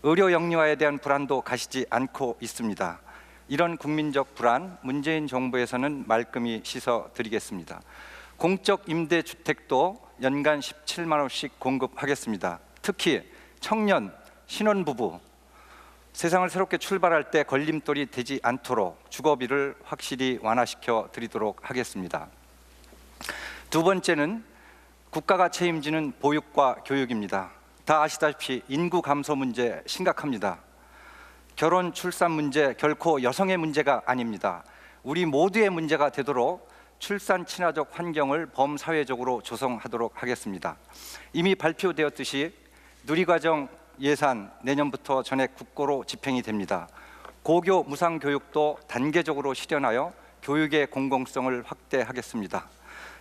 의료 영리화에 대한 불안도 가시지 않고 있습니다. 이런 국민적 불안, 문재인 정부에서는 말끔히 씻어드리겠습니다. 공적 임대주택도 연간 17만 원씩 공급하겠습니다. 특히 청년, 신혼부부, 세상을 새롭게 출발할 때 걸림돌이 되지 않도록 주거비를 확실히 완화시켜 드리도록 하겠습니다. 두 번째는 국가가 책임지는 보육과 교육입니다. 다 아시다시피 인구 감소 문제 심각합니다. 결혼, 출산 문제 결코 여성의 문제가 아닙니다. 우리 모두의 문제가 되도록 출산 친화적 환경을 범사회적으로 조성하도록 하겠습니다. 이미 발표되었듯이 누리과정 예산 내년부터 전액 국고로 집행이 됩니다. 고교 무상 교육도 단계적으로 실현하여 교육의 공공성을 확대하겠습니다.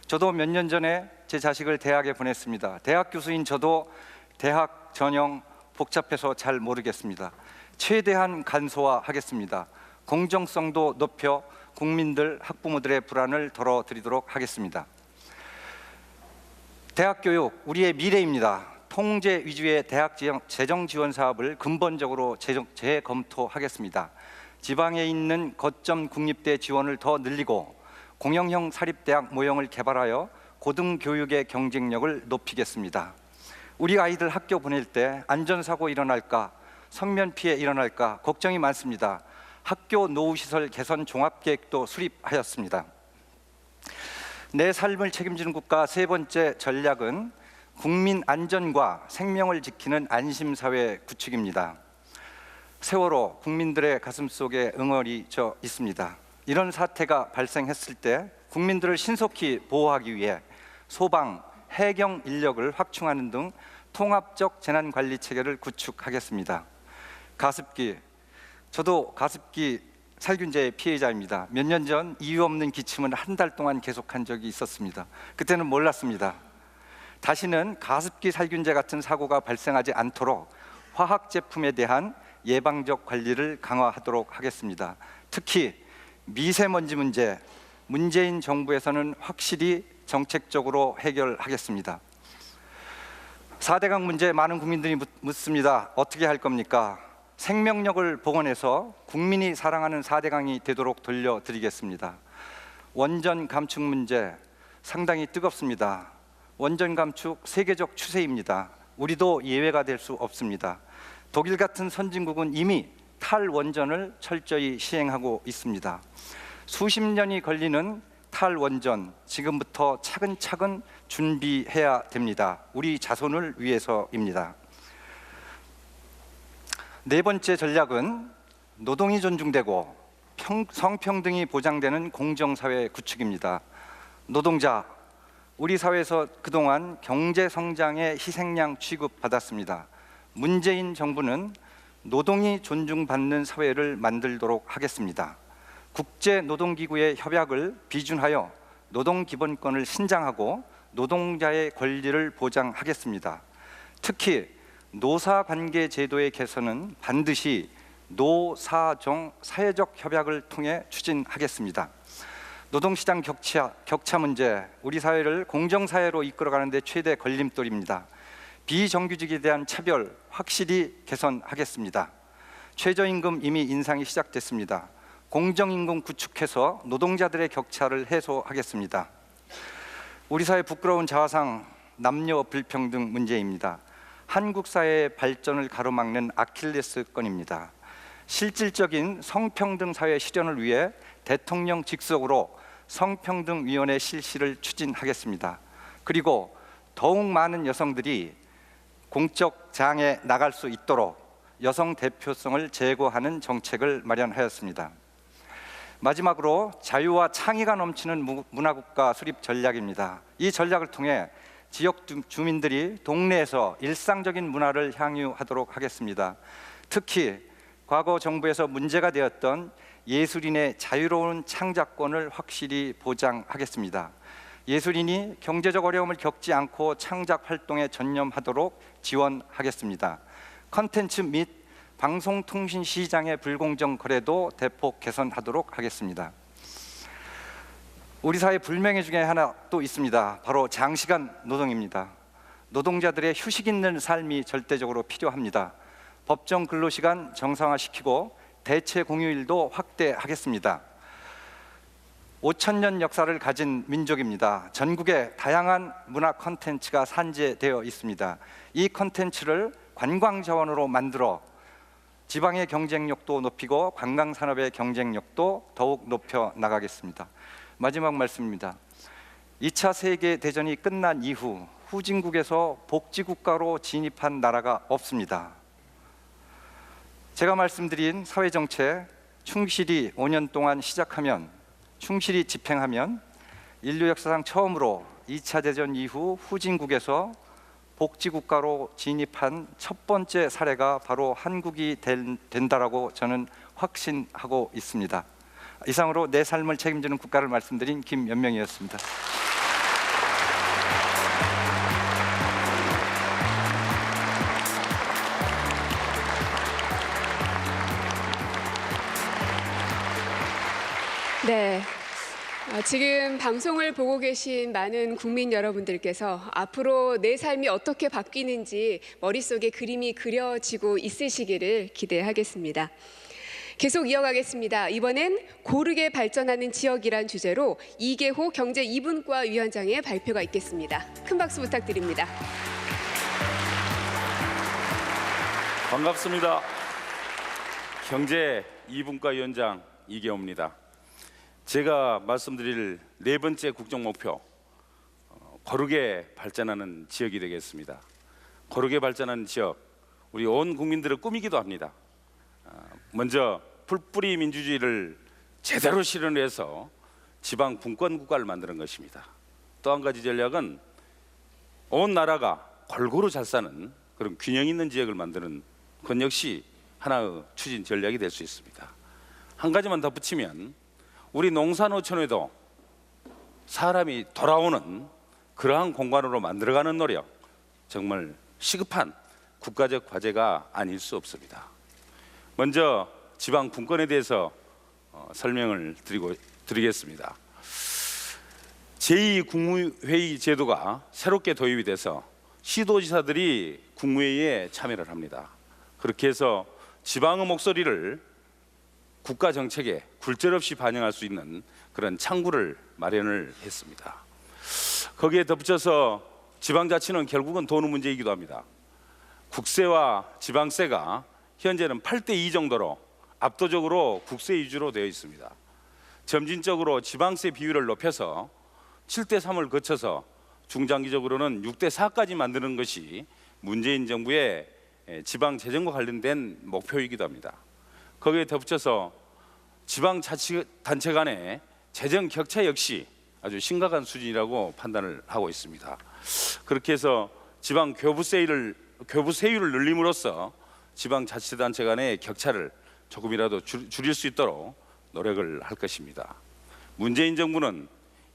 저도 몇 년 전에 제 자식을 대학에 보냈습니다. 대학 교수인 저도 대학 전형 복잡해서 잘 모르겠습니다. 최대한 간소화하겠습니다. 공정성도 높여 국민들, 학부모들의 불안을 덜어드리도록 하겠습니다. 대학 교육, 우리의 미래입니다. 통제 위주의 대학 재정 지원 사업을 근본적으로 재검토하겠습니다. 지방에 있는 거점 국립대 지원을 더 늘리고 공영형 사립대학 모형을 개발하여 고등교육의 경쟁력을 높이겠습니다. 우리 아이들 학교 보낼 때 안전사고 일어날까, 성면 피해 일어날까 걱정이 많습니다. 학교 노후시설 개선 종합계획도 수립하였습니다. 내 삶을 책임지는 국가 세 번째 전략은 국민 안전과 생명을 지키는 안심사회 구축입니다. 세월호 국민들의 가슴속에 응어리져 있습니다. 이런 사태가 발생했을 때 국민들을 신속히 보호하기 위해 소방, 해경 인력을 확충하는 등 통합적 재난관리 체계를 구축하겠습니다. 가습기, 저도 가습기 살균제의 피해자입니다. 몇 년 전 이유 없는 기침은 한 달 동안 계속한 적이 있었습니다. 그때는 몰랐습니다. 다시는 가습기 살균제 같은 사고가 발생하지 않도록 화학 제품에 대한 예방적 관리를 강화하도록 하겠습니다. 특히 미세먼지 문제, 문재인 정부에서는 확실히 정책적으로 해결하겠습니다. 4대강 문제 많은 국민들이 묻습니다. 어떻게 할 겁니까? 생명력을 복원해서 국민이 사랑하는 4대강이 되도록 돌려드리겠습니다. 원전 감축 문제 상당히 뜨겁습니다. 원전 감축 세계적 추세입니다. 우리도 예외가 될 수 없습니다. 독일 같은 선진국은 이미 탈원전을 철저히 시행하고 있습니다. 수십 년이 걸리는 탈원전 지금부터 차근차근 준비해야 됩니다. 우리 자손을 위해서입니다. 네 번째 전략은 노동이 존중되고 성평등이 보장되는 공정사회 구축입니다. 노동자, 우리 사회에서 그동안 경제성장의 희생양 취급받았습니다. 문재인 정부는 노동이 존중받는 사회를 만들도록 하겠습니다. 국제노동기구의 협약을 비준하여 노동기본권을 신장하고 노동자의 권리를 보장하겠습니다. 특히 노사관계 제도의 개선은 반드시 노사정 사회적 협약을 통해 추진하겠습니다. 노동시장 격차 문제, 우리 사회를 공정사회로 이끌어가는 데 최대 걸림돌입니다. 비정규직에 대한 차별 확실히 개선하겠습니다. 최저임금 이미 인상이 시작됐습니다. 공정임금 구축해서 노동자들의 격차를 해소하겠습니다. 우리 사회 부끄러운 자화상 남녀 불평등 문제입니다. 한국 사회의 발전을 가로막는 아킬레스건입니다. 실질적인 성평등 사회 실현을 위해 대통령 직속으로 성평등위원회 실시를 추진하겠습니다. 그리고 더욱 많은 여성들이 공적 장에 나갈 수 있도록 여성 대표성을 제고하는 정책을 마련하였습니다. 마지막으로 자유와 창의가 넘치는 문화국가 수립 전략입니다. 이 전략을 통해 지역 주민들이 동네에서 일상적인 문화를 향유하도록 하겠습니다. 특히 과거 정부에서 문제가 되었던 예술인의 자유로운 창작권을 확실히 보장하겠습니다. 예술인이 경제적 어려움을 겪지 않고 창작 활동에 전념하도록 지원하겠습니다. 컨텐츠 및 방송통신 시장의 불공정 거래도 대폭 개선하도록 하겠습니다. 우리 사회 불명예 중에 하나 또 있습니다. 바로 장시간 노동입니다. 노동자들의 휴식 있는 삶이 절대적으로 필요합니다. 법정 근로시간 정상화시키고 대체 공휴일도 확대하겠습니다. 5,000년 역사를 가진 민족입니다. 전국에 다양한 문화 콘텐츠가 산재되어 있습니다. 이 콘텐츠를 관광 자원으로 만들어 지방의 경쟁력도 높이고 관광 산업의 경쟁력도 더욱 높여 나가겠습니다. 마지막 말씀입니다. 2차 세계 대전이 끝난 이후 후진국에서 복지국가로 진입한 나라가 없습니다. 제가 말씀드린 사회정책 충실히 5년 동안 시작하면, 충실히 집행하면 인류 역사상 처음으로 2차 대전 이후 후진국에서 복지국가로 진입한 첫 번째 사례가 바로 한국이 된다라고 저는 확신하고 있습니다. 이상으로 내 삶을 책임지는 국가를 말씀드린 김연명이었습니다. 네. 지금 방송을 보고 계신 많은 국민 여러분들께서 앞으로 내 삶이 어떻게 바뀌는지 머릿속에 그림이 그려지고 있으시기를 기대하겠습니다. 계속 이어가겠습니다. 이번엔 고르게 발전하는 지역이란 주제로 이계호 경제 2분과 위원장의 발표가 있겠습니다. 큰 박수 부탁드립니다. 반갑습니다. 경제 2분과 위원장 이계호입니다. 제가 말씀드릴 네 번째 국정 목표, 고르게 발전하는 지역이 되겠습니다. 고르게 발전하는 지역, 우리 온 국민들의 꿈이기도 합니다. 먼저 풀뿌리 민주주의를 제대로 실현해서 지방 분권 국가를 만드는 것입니다. 또 한 가지 전략은 온 나라가 골고루 잘 사는 그런 균형 있는 지역을 만드는 것 역시 하나의 추진 전략이 될 수 있습니다. 한 가지만 덧붙이면 우리 농산어촌에도 사람이 돌아오는 그러한 공간으로 만들어가는 노력, 정말 시급한 국가적 과제가 아닐 수 없습니다. 먼저 지방 분권에 대해서 설명을 드리겠습니다. 제2국무회의 제도가 새롭게 도입이 돼서 시도지사들이 국무회의에 참여를 합니다. 그렇게 해서 지방의 목소리를 국가 정책에 굴절없이 반영할 수 있는 그런 창구를 마련을 했습니다. 거기에 덧붙여서 지방자치는 결국은 돈의 문제이기도 합니다. 국세와 지방세가 현재는 8대2 정도로 압도적으로 국세 위주로 되어 있습니다. 점진적으로 지방세 비율을 높여서 7대3을 거쳐서 중장기적으로는 6대4까지 만드는 것이 문재인 정부의 지방재정과 관련된 목표이기도 합니다. 거기에 덧붙여서 지방자치단체 간의 재정 격차 역시 아주 심각한 수준이라고 판단을 하고 있습니다. 그렇게 해서 지방 교부세율을 늘림으로써 지방자치단체 간의 격차를 조금이라도 줄일 수 있도록 노력을 할 것입니다. 문재인 정부는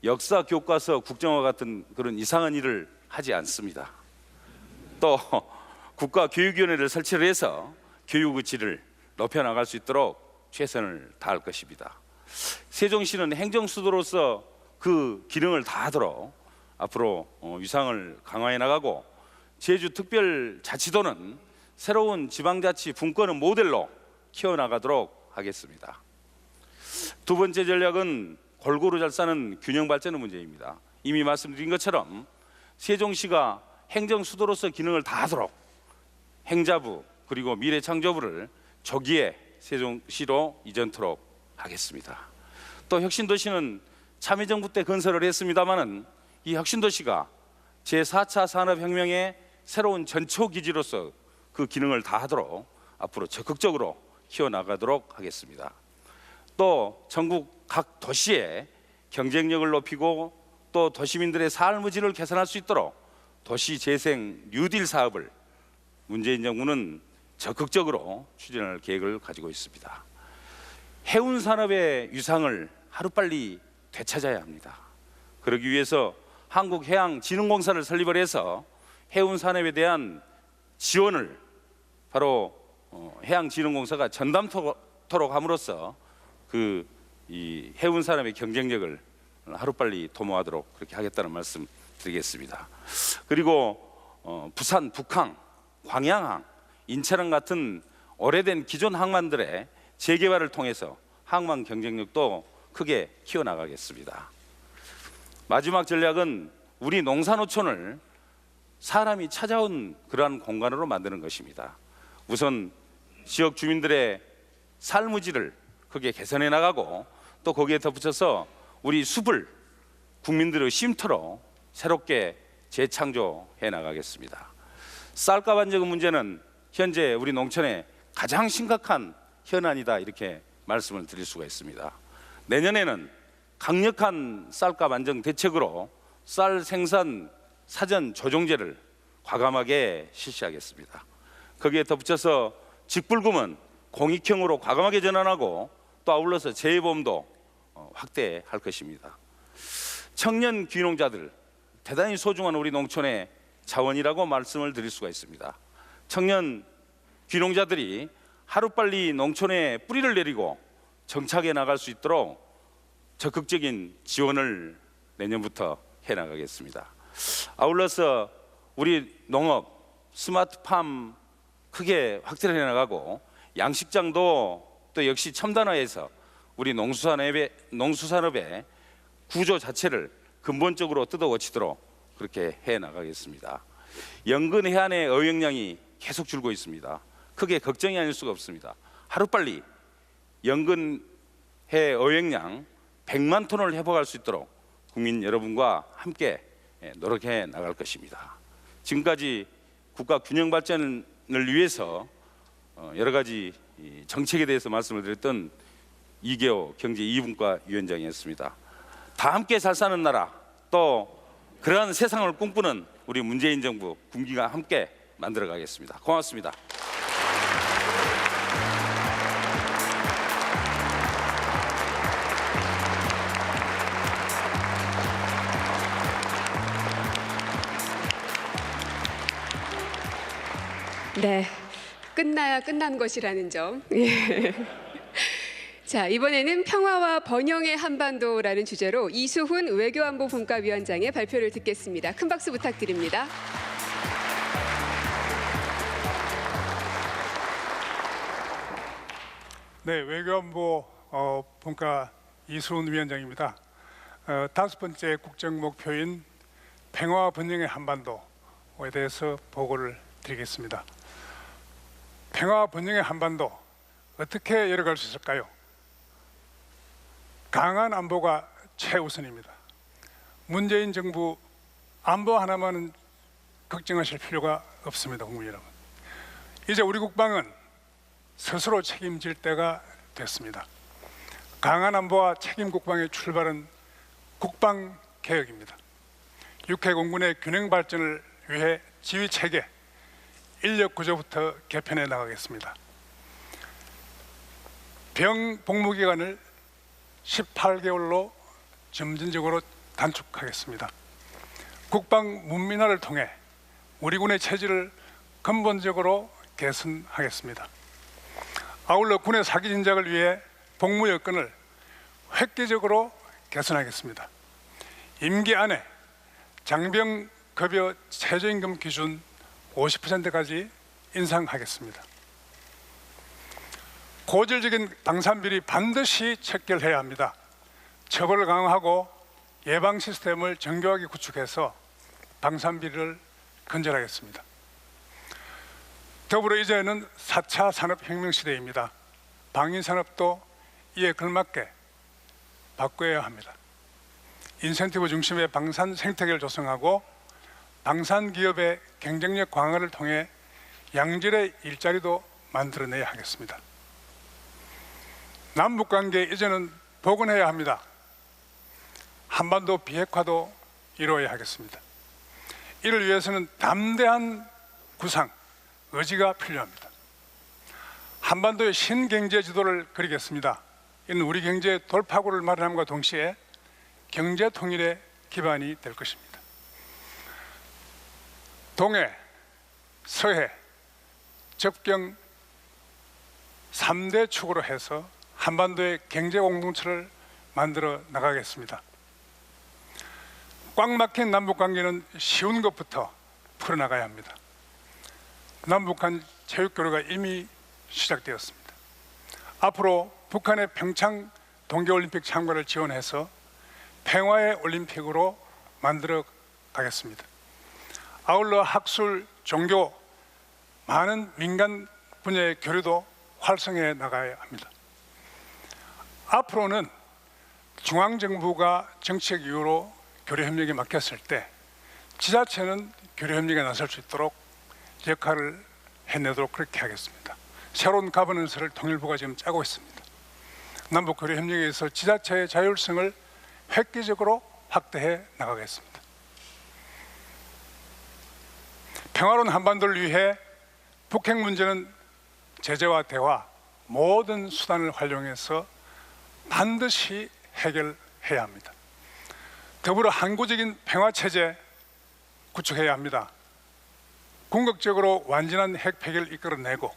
역사 교과서 국정화 같은 그런 이상한 일을 하지 않습니다. 또 국가교육위원회를 설치를 해서 교육의 질을 높여나갈 수 있도록 최선을 다할 것입니다. 세종시는 행정수도로서 그 기능을 다하도록 앞으로 위상을 강화해 나가고, 제주특별자치도는 새로운 지방자치 분권의 모델로 키워나가도록 하겠습니다. 두 번째 전략은 골고루 잘 사는 균형 발전의 문제입니다. 이미 말씀드린 것처럼 세종시가 행정수도로서 기능을 다하도록 행자부 그리고 미래창조부를 조기에 세종시로 이전토록 하겠습니다. 또 혁신도시는 참여정부 때 건설을 했습니다마는 이 혁신도시가 제4차 산업혁명의 새로운 전초기지로서 그 기능을 다하도록 앞으로 적극적으로 키워나가도록 하겠습니다. 또 전국 각 도시의 경쟁력을 높이고 또 도시민들의 삶의 질을 개선할 수 있도록 도시재생 뉴딜 사업을 문재인 정부는 적극적으로 추진할 계획을 가지고 있습니다. 해운 산업의 유상을 하루빨리 되찾아야 합니다. 그러기 위해서 한국해양진흥공사를 설립을 해서 해운 산업에 대한 지원을 바로 해양진흥공사가 전담토록 함으로써 이 해운 산업의 경쟁력을 하루빨리 도모하도록 그렇게 하겠다는 말씀 드리겠습니다. 그리고 부산, 북항, 광양항, 인천항 같은 오래된 기존 항만들의 재개발을 통해서 항만 경쟁력도 크게 키워나가겠습니다. 마지막 전략은 우리 농산어촌을 사람이 찾아온 그러한 공간으로 만드는 것입니다. 우선 지역 주민들의 삶의 질을 크게 개선해 나가고 또 거기에 덧붙여서 우리 숲을 국민들의 쉼터로 새롭게 재창조해 나가겠습니다. 쌀값 안정 문제는 현재 우리 농촌의 가장 심각한 현안이다 이렇게 말씀을 드릴 수가 있습니다. 내년에는 강력한 쌀값 안정 대책으로 쌀 생산 사전 조정제를 과감하게 실시하겠습니다. 거기에 덧붙여서 직불금은 공익형으로 과감하게 전환하고 또 아울러서 재해보험도 확대할 것입니다. 청년 귀농자들 대단히 소중한 우리 농촌의 자원이라고 말씀을 드릴 수가 있습니다. 청년 귀농자들이 하루빨리 농촌에 뿌리를 내리고 정착해 나갈 수 있도록 적극적인 지원을 내년부터 해나가겠습니다. 아울러서 우리 농업 스마트팜 크게 확대를 해나가고 양식장도 또 역시 첨단화해서 우리 농수산업의 구조 자체를 근본적으로 뜯어고치도록 그렇게 해나가겠습니다. 연근 해안의 어획량이 계속 줄고 있습니다. 크게 걱정이 아닐 수가 없습니다. 하루빨리 연근 해 어획량 100만 톤을 회복할 수 있도록 국민 여러분과 함께 노력해 나갈 것입니다. 지금까지 국가 균형 발전을 위해서 여러 가지 정책에 대해서 말씀을 드렸던 이계호 경제 2분과 위원장이었습니다. 다 함께 잘 사는 나라 또 그러한 세상을 꿈꾸는 우리 문재인 정부 군기가 함께 만들어 가겠습니다. 고맙습니다. 네, 끝나야 끝난 것이라는 점. 예. 자, 이번에는 평화와 번영의 한반도라는 주제로 이수훈 외교안보분과위원장의 발표를 듣겠습니다. 큰 박수 부탁드립니다. 네, 외교안보 분과 이수훈 위원장입니다. 5번째 국정 목표인 평화와 번영의 한반도에 대해서 보고를 드리겠습니다. 평화와 번영의 한반도 어떻게 열어갈 수 있을까요? 강한 안보가 최우선입니다. 문재인 정부 안보 하나만은 걱정하실 필요가 없습니다, 국민 여러분. 이제 우리 국방은 스스로 책임질 때가 됐습니다. 강한 안보와 책임 국방의 출발은 국방 개혁입니다. 육해 공군의 균형 발전을 위해 지휘 체계, 인력 구조부터 개편해 나가겠습니다. 병 복무 기간을 18개월로 점진적으로 단축하겠습니다. 국방 문민화를 통해 우리 군의 체질을 근본적으로 개선하겠습니다. 아울러 군의 사기 진작을 위해 복무 여건을 획기적으로 개선하겠습니다. 임기 안에 장병 급여 최저임금 기준 50%까지 인상하겠습니다. 고질적인 방산비리 반드시 척결해야 합니다. 처벌을 강화하고 예방 시스템을 정교하게 구축해서 방산비리를 근절하겠습니다. 더불어 이제는 4차 산업혁명 시대입니다. 방위산업도 이에 걸맞게 바꿔야 합니다. 인센티브 중심의 방산 생태계를 조성하고 방산 기업의 경쟁력 강화를 통해 양질의 일자리도 만들어내야 하겠습니다. 남북관계 이제는 복원해야 합니다. 한반도 비핵화도 이루어야 하겠습니다. 이를 위해서는 담대한 구상, 의지가 필요합니다. 한반도의 신경제 지도를 그리겠습니다. 이는 우리 경제의 돌파구를 마련함과 동시에 경제 통일의 기반이 될 것입니다. 동해, 서해, 접경 3대 축으로 해서 한반도의 경제 공동체를 만들어 나가겠습니다. 꽉 막힌 남북 관계는 쉬운 것부터 풀어나가야 합니다. 남북한 체육교류가 이미 시작되었습니다. 앞으로 북한의 평창 동계올림픽 참가를 지원해서 평화의 올림픽으로 만들어 가겠습니다. 아울러 학술, 종교, 많은 민간 분야의 교류도 활성해 나가야 합니다. 앞으로는 중앙정부가 정책 이유로 교류협력에 맡겼을 때 지자체는 교류협력에 나설 수 있도록 역할을 해내도록 그렇게 하겠습니다. 새로운 가버넌스를 통일부가 지금 짜고 있습니다. 남북 교류협력에서 지자체의 자율성을 획기적으로 확대해 나가겠습니다. 평화로운 한반도를 위해 북핵 문제는 제재와 대화 모든 수단을 활용해서 반드시 해결해야 합니다. 더불어 항구적인 평화체제 구축해야 합니다. 궁극적으로 완전한 핵 폐기를 이끌어내고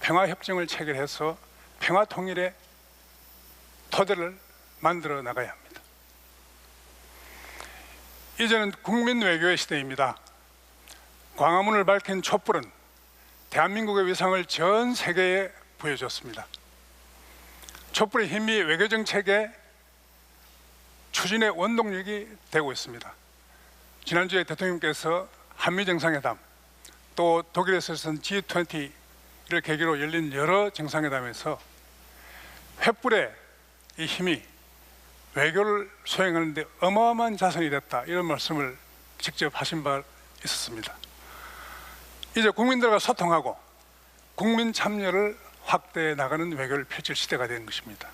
평화협정을 체결해서 평화통일의 토대를 만들어 나가야 합니다. 이제는 국민 외교의 시대입니다. 광화문을 밝힌 촛불은 대한민국의 위상을 전 세계에 보여줬습니다. 촛불의 힘이 외교정책의 추진의 원동력이 되고 있습니다. 지난주에 대통령께서 한미정상회담 또 독일에서 열린 G20를 계기로 열린 여러 정상회담에서 횃불의 이 힘이 외교를 수행하는 데 어마어마한 자산이 됐다 이런 말씀을 직접 하신 바 있었습니다. 이제 국민들과 소통하고 국민 참여를 확대해 나가는 외교를 펼칠 시대가 된 것입니다.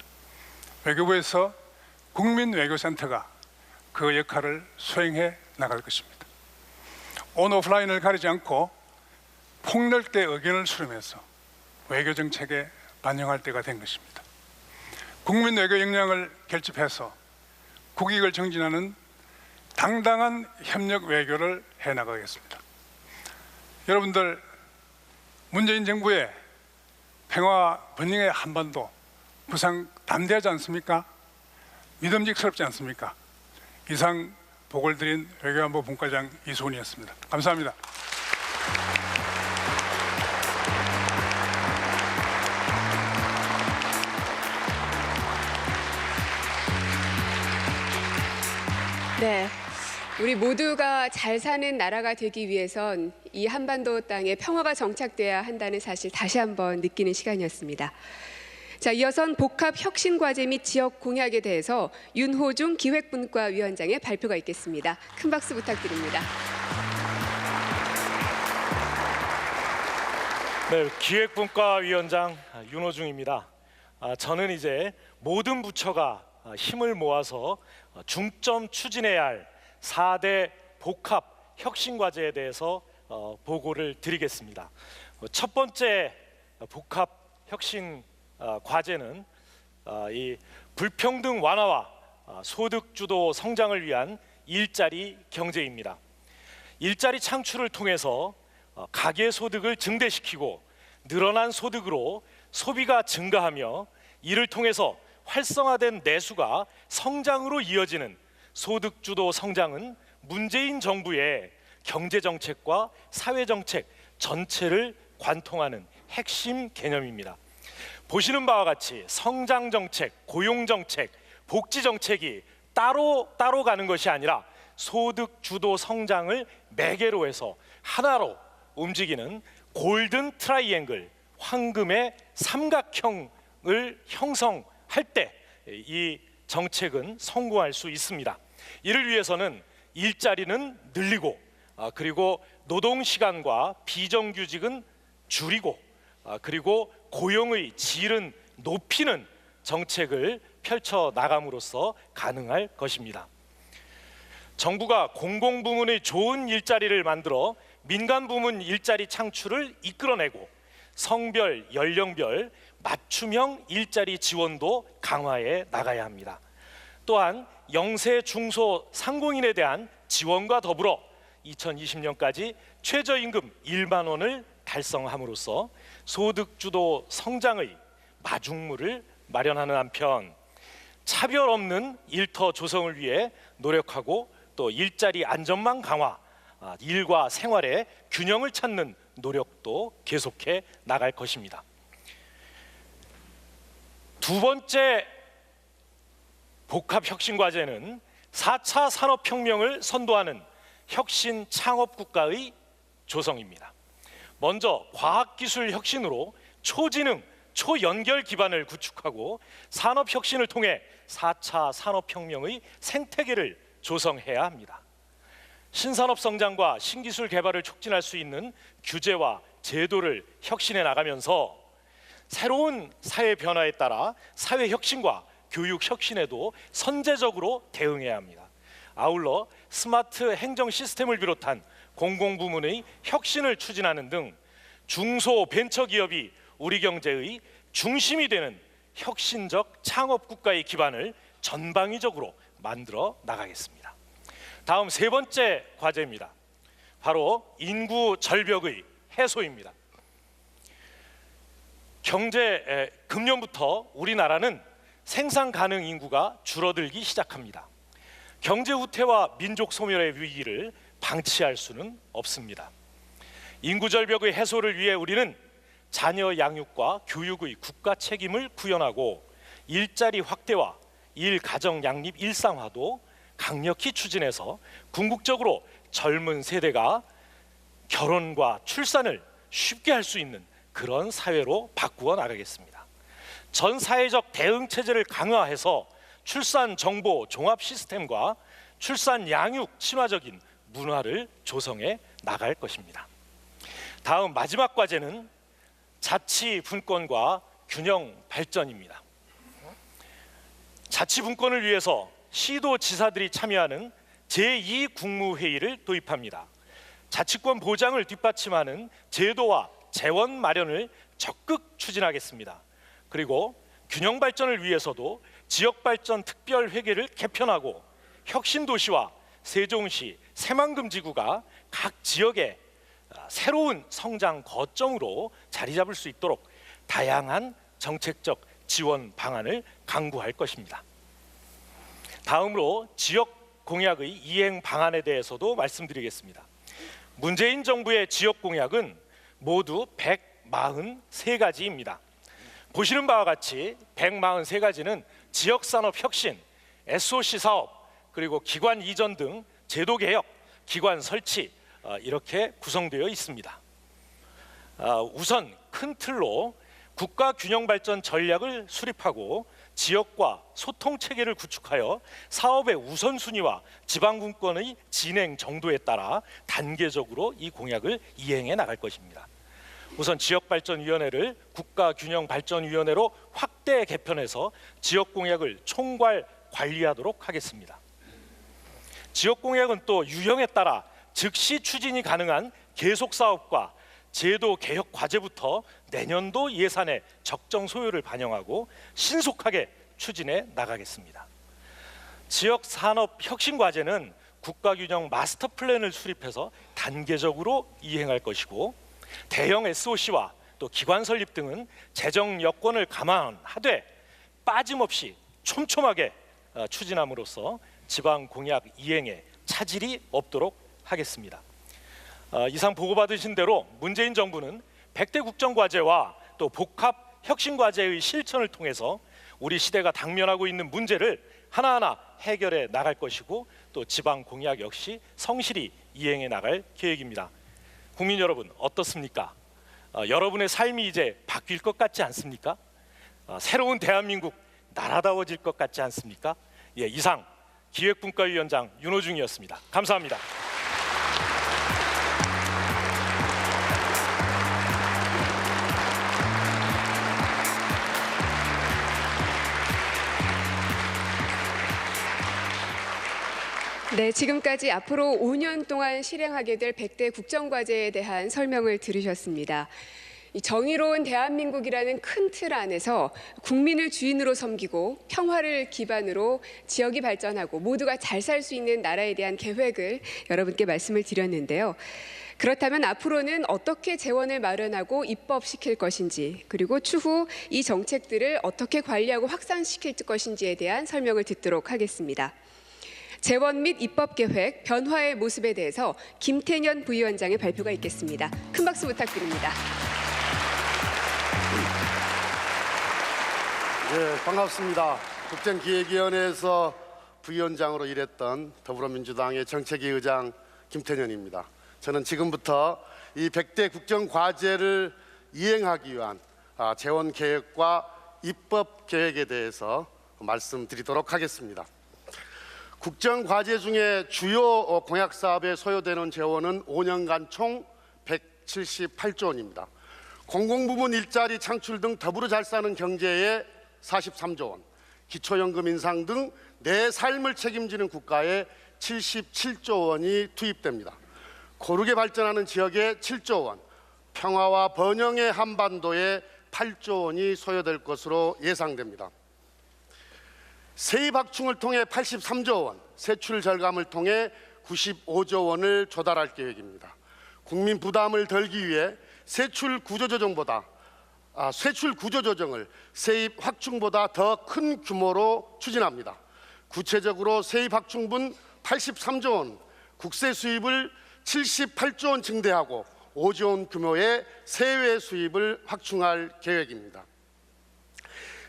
외교부에서 국민외교센터가 그 역할을 수행해 나갈 것입니다. 온 오프라인을 가리지 않고 폭넓게 의견을 수렴해서 외교정책에 반영할 때가 된 것입니다. 국민외교 역량을 결집해서 국익을 정진하는 당당한 협력 외교를 해나가겠습니다. 여러분들, 문재인 정부의 평화 번영의 한반도 구상 담대하지 않습니까? 믿음직스럽지 않습니까? 이상 보고를 드린 외교안보 분과장 이소은이었습니다. 감사합니다. 네, 우리 모두가 잘 사는 나라가 되기 위해선 이 한반도 땅에 평화가 정착돼야 한다는 사실 다시 한번 느끼는 시간이었습니다. 자, 이어선 복합혁신과제 및 지역 공약에 대해서 윤호중 기획분과 위원장의 발표가 있겠습니다. 큰 박수 부탁드립니다. 네, 기획분과 위원장 윤호중입니다. 저는 이제 모든 부처가 힘을 모아서 중점 추진해야 할 4대 복합 혁신 과제에 대해서 보고를 드리겠습니다. 첫 번째 복합 혁신 과제는 이 불평등 완화와 소득 주도 성장을 위한 일자리 경제입니다. 일자리 창출을 통해서 가계 소득을 증대시키고 늘어난 소득으로 소비가 증가하며 이를 통해서 활성화된 내수가 성장으로 이어지는 소득 주도 성장은 문재인 정부의 경제 정책과 사회 정책 전체를 관통하는 핵심 개념입니다. 보시는 바와 같이 성장 정책, 고용 정책, 복지 정책이 따로 가는 것이 아니라 소득 주도 성장을 매개로 해서 하나로 움직이는 골든 트라이앵글, 황금의 삼각형을 형성할 때 이 정책은 성공할 수 있습니다. 이를 위해서는 일자리는 늘리고 그리고 노동시간과 비정규직은 줄이고 그리고 고용의 질은 높이는 정책을 펼쳐 나감으로써 가능할 것입니다. 정부가 공공부문의 좋은 일자리를 만들어 민간 부문 일자리 창출을 이끌어내고 성별, 연령별 맞춤형 일자리 지원도 강화해 나가야 합니다. 또한 영세, 중소, 상공인에 대한 지원과 더불어 2020년까지 최저임금 1만 원을 달성함으로써 소득주도 성장의 마중물을 마련하는 한편 차별 없는 일터 조성을 위해 노력하고 또 일자리 안전망 강화, 일과 생활의 균형을 찾는 노력도 계속해 나갈 것입니다. 두 번째 복합혁신과제는 4차 산업혁명을 선도하는 혁신 창업국가의 조성입니다. 먼저 과학기술 혁신으로 초지능, 초연결 기반을 구축하고 산업혁신을 통해 4차 산업혁명의 생태계를 조성해야 합니다. 신산업 성장과 신기술 개발을 촉진할 수 있는 규제와 제도를 혁신해 나가면서 새로운 사회 변화에 따라 사회 혁신과 교육 혁신에도 선제적으로 대응해야 합니다. 아울러 스마트 행정 시스템을 비롯한 공공부문의 혁신을 추진하는 등 중소벤처기업이 우리 경제의 중심이 되는 혁신적 창업국가의 기반을 전방위적으로 만들어 나가겠습니다. 다음 세 번째 과제입니다. 바로 인구 절벽의 해소입니다. 금년부터 우리나라는 생산 가능 인구가 줄어들기 시작합니다. 경제 후퇴와 민족 소멸의 위기를 방치할 수는 없습니다. 인구 절벽의 해소를 위해 우리는 자녀 양육과 교육의 국가 책임을 구현하고 일자리 확대와 일가정 양립 일상화도 강력히 추진해서 궁극적으로 젊은 세대가 결혼과 출산을 쉽게 할 수 있는 그런 사회로 바꾸어 나가겠습니다. 전 사회적 대응 체제를 강화해서 출산 정보 종합 시스템과 출산 양육 친화적인 문화를 조성해 나갈 것입니다. 다음 마지막 과제는 자치 분권과 균형 발전입니다. 자치 분권을 위해서 시도지사들이 참여하는 제2국무회의를 도입합니다. 자치권 보장을 뒷받침하는 제도와 재원 마련을 적극 추진하겠습니다. 그리고 균형 발전을 위해서도 지역발전 특별회계를 개편하고 혁신도시와 세종시, 새만금지구가 각 지역에 새로운 성장 거점으로 자리 잡을 수 있도록 다양한 정책적 지원 방안을 강구할 것입니다. 다음으로 지역 공약의 이행 방안에 대해서도 말씀드리겠습니다. 문재인 정부의 지역 공약은 모두 143가지입니다. 보시는 바와 같이 143가지는 지역산업 혁신, SOC 사업, 그리고 기관 이전 등 제도 개혁, 기관 설치 이렇게 구성되어 있습니다. 우선 큰 틀로 국가 균형 발전 전략을 수립하고 지역과 소통 체계를 구축하여 사업의 우선순위와 지방분권의 진행 정도에 따라 단계적으로 이 공약을 이행해 나갈 것입니다. 우선 지역발전위원회를 국가균형발전위원회로 확대 개편해서 지역공약을 총괄 관리하도록 하겠습니다. 지역공약은 또 유형에 따라 즉시 추진이 가능한 계속사업과 제도 개혁 과제부터 내년도 예산의 적정 소요를 반영하고 신속하게 추진해 나가겠습니다. 지역산업혁신과제는 국가균형 마스터 플랜을 수립해서 단계적으로 이행할 것이고 대형 SOC와 또 기관 설립 등은 재정 여건을 감안하되 빠짐없이 촘촘하게 추진함으로써 지방 공약 이행에 차질이 없도록 하겠습니다. 이상 보고받으신 대로 문재인 정부는 100대 국정과제와 또 복합 혁신과제의 실천을 통해서 우리 시대가 당면하고 있는 문제를 하나하나 해결해 나갈 것이고 또 지방 공약 역시 성실히 이행해 나갈 계획입니다. 국민 여러분 어떻습니까? 여러분의 삶이 이제 바뀔 것 같지 않습니까? 새로운 대한민국 나라다워질 것 같지 않습니까? 예, 이상 기획분과위원장 윤호중이었습니다. 감사합니다. 네, 지금까지 앞으로 5년 동안 실행하게 될 100대 국정과제에 대한 설명을 들으셨습니다. 이 정의로운 대한민국이라는 큰 틀 안에서 국민을 주인으로 섬기고 평화를 기반으로 지역이 발전하고 모두가 잘 살 수 있는 나라에 대한 계획을 여러분께 말씀을 드렸는데요. 그렇다면 앞으로는 어떻게 재원을 마련하고 입법시킬 것인지, 그리고 추후 이 정책들을 어떻게 관리하고 확산시킬 것인지에 대한 설명을 듣도록 하겠습니다. 재원 및 입법 계획, 변화의 모습에 대해서 김태년 부위원장의 발표가 있겠습니다. 큰 박수 부탁드립니다. 네, 반갑습니다. 국정기획위원회에서 부위원장으로 일했던 더불어민주당의 정책위 의장 김태년입니다. 저는 지금부터 이 100대 국정과제를 이행하기 위한 재원 계획과 입법 계획에 대해서 말씀드리도록 하겠습니다. 국정과제 중에 주요 공약 사업에 소요되는 재원은 5년간 총 178조 원입니다. 공공부문 일자리 창출 등 더불어 잘 사는 경제에 43조 원, 기초연금 인상 등 내 삶을 책임지는 국가에 77조 원이 투입됩니다. 고르게 발전하는 지역에 7조 원, 평화와 번영의 한반도에 8조 원이 소요될 것으로 예상됩니다. 세입 확충을 통해 83조 원, 세출 절감을 통해 95조 원을 조달할 계획입니다. 국민 부담을 덜기 위해 세출 구조조정을 세입 확충보다 더 큰 규모로 추진합니다. 구체적으로 세입 확충분 83조 원, 국세 수입을 78조 원 증대하고 5조 원 규모의 세외 수입을 확충할 계획입니다.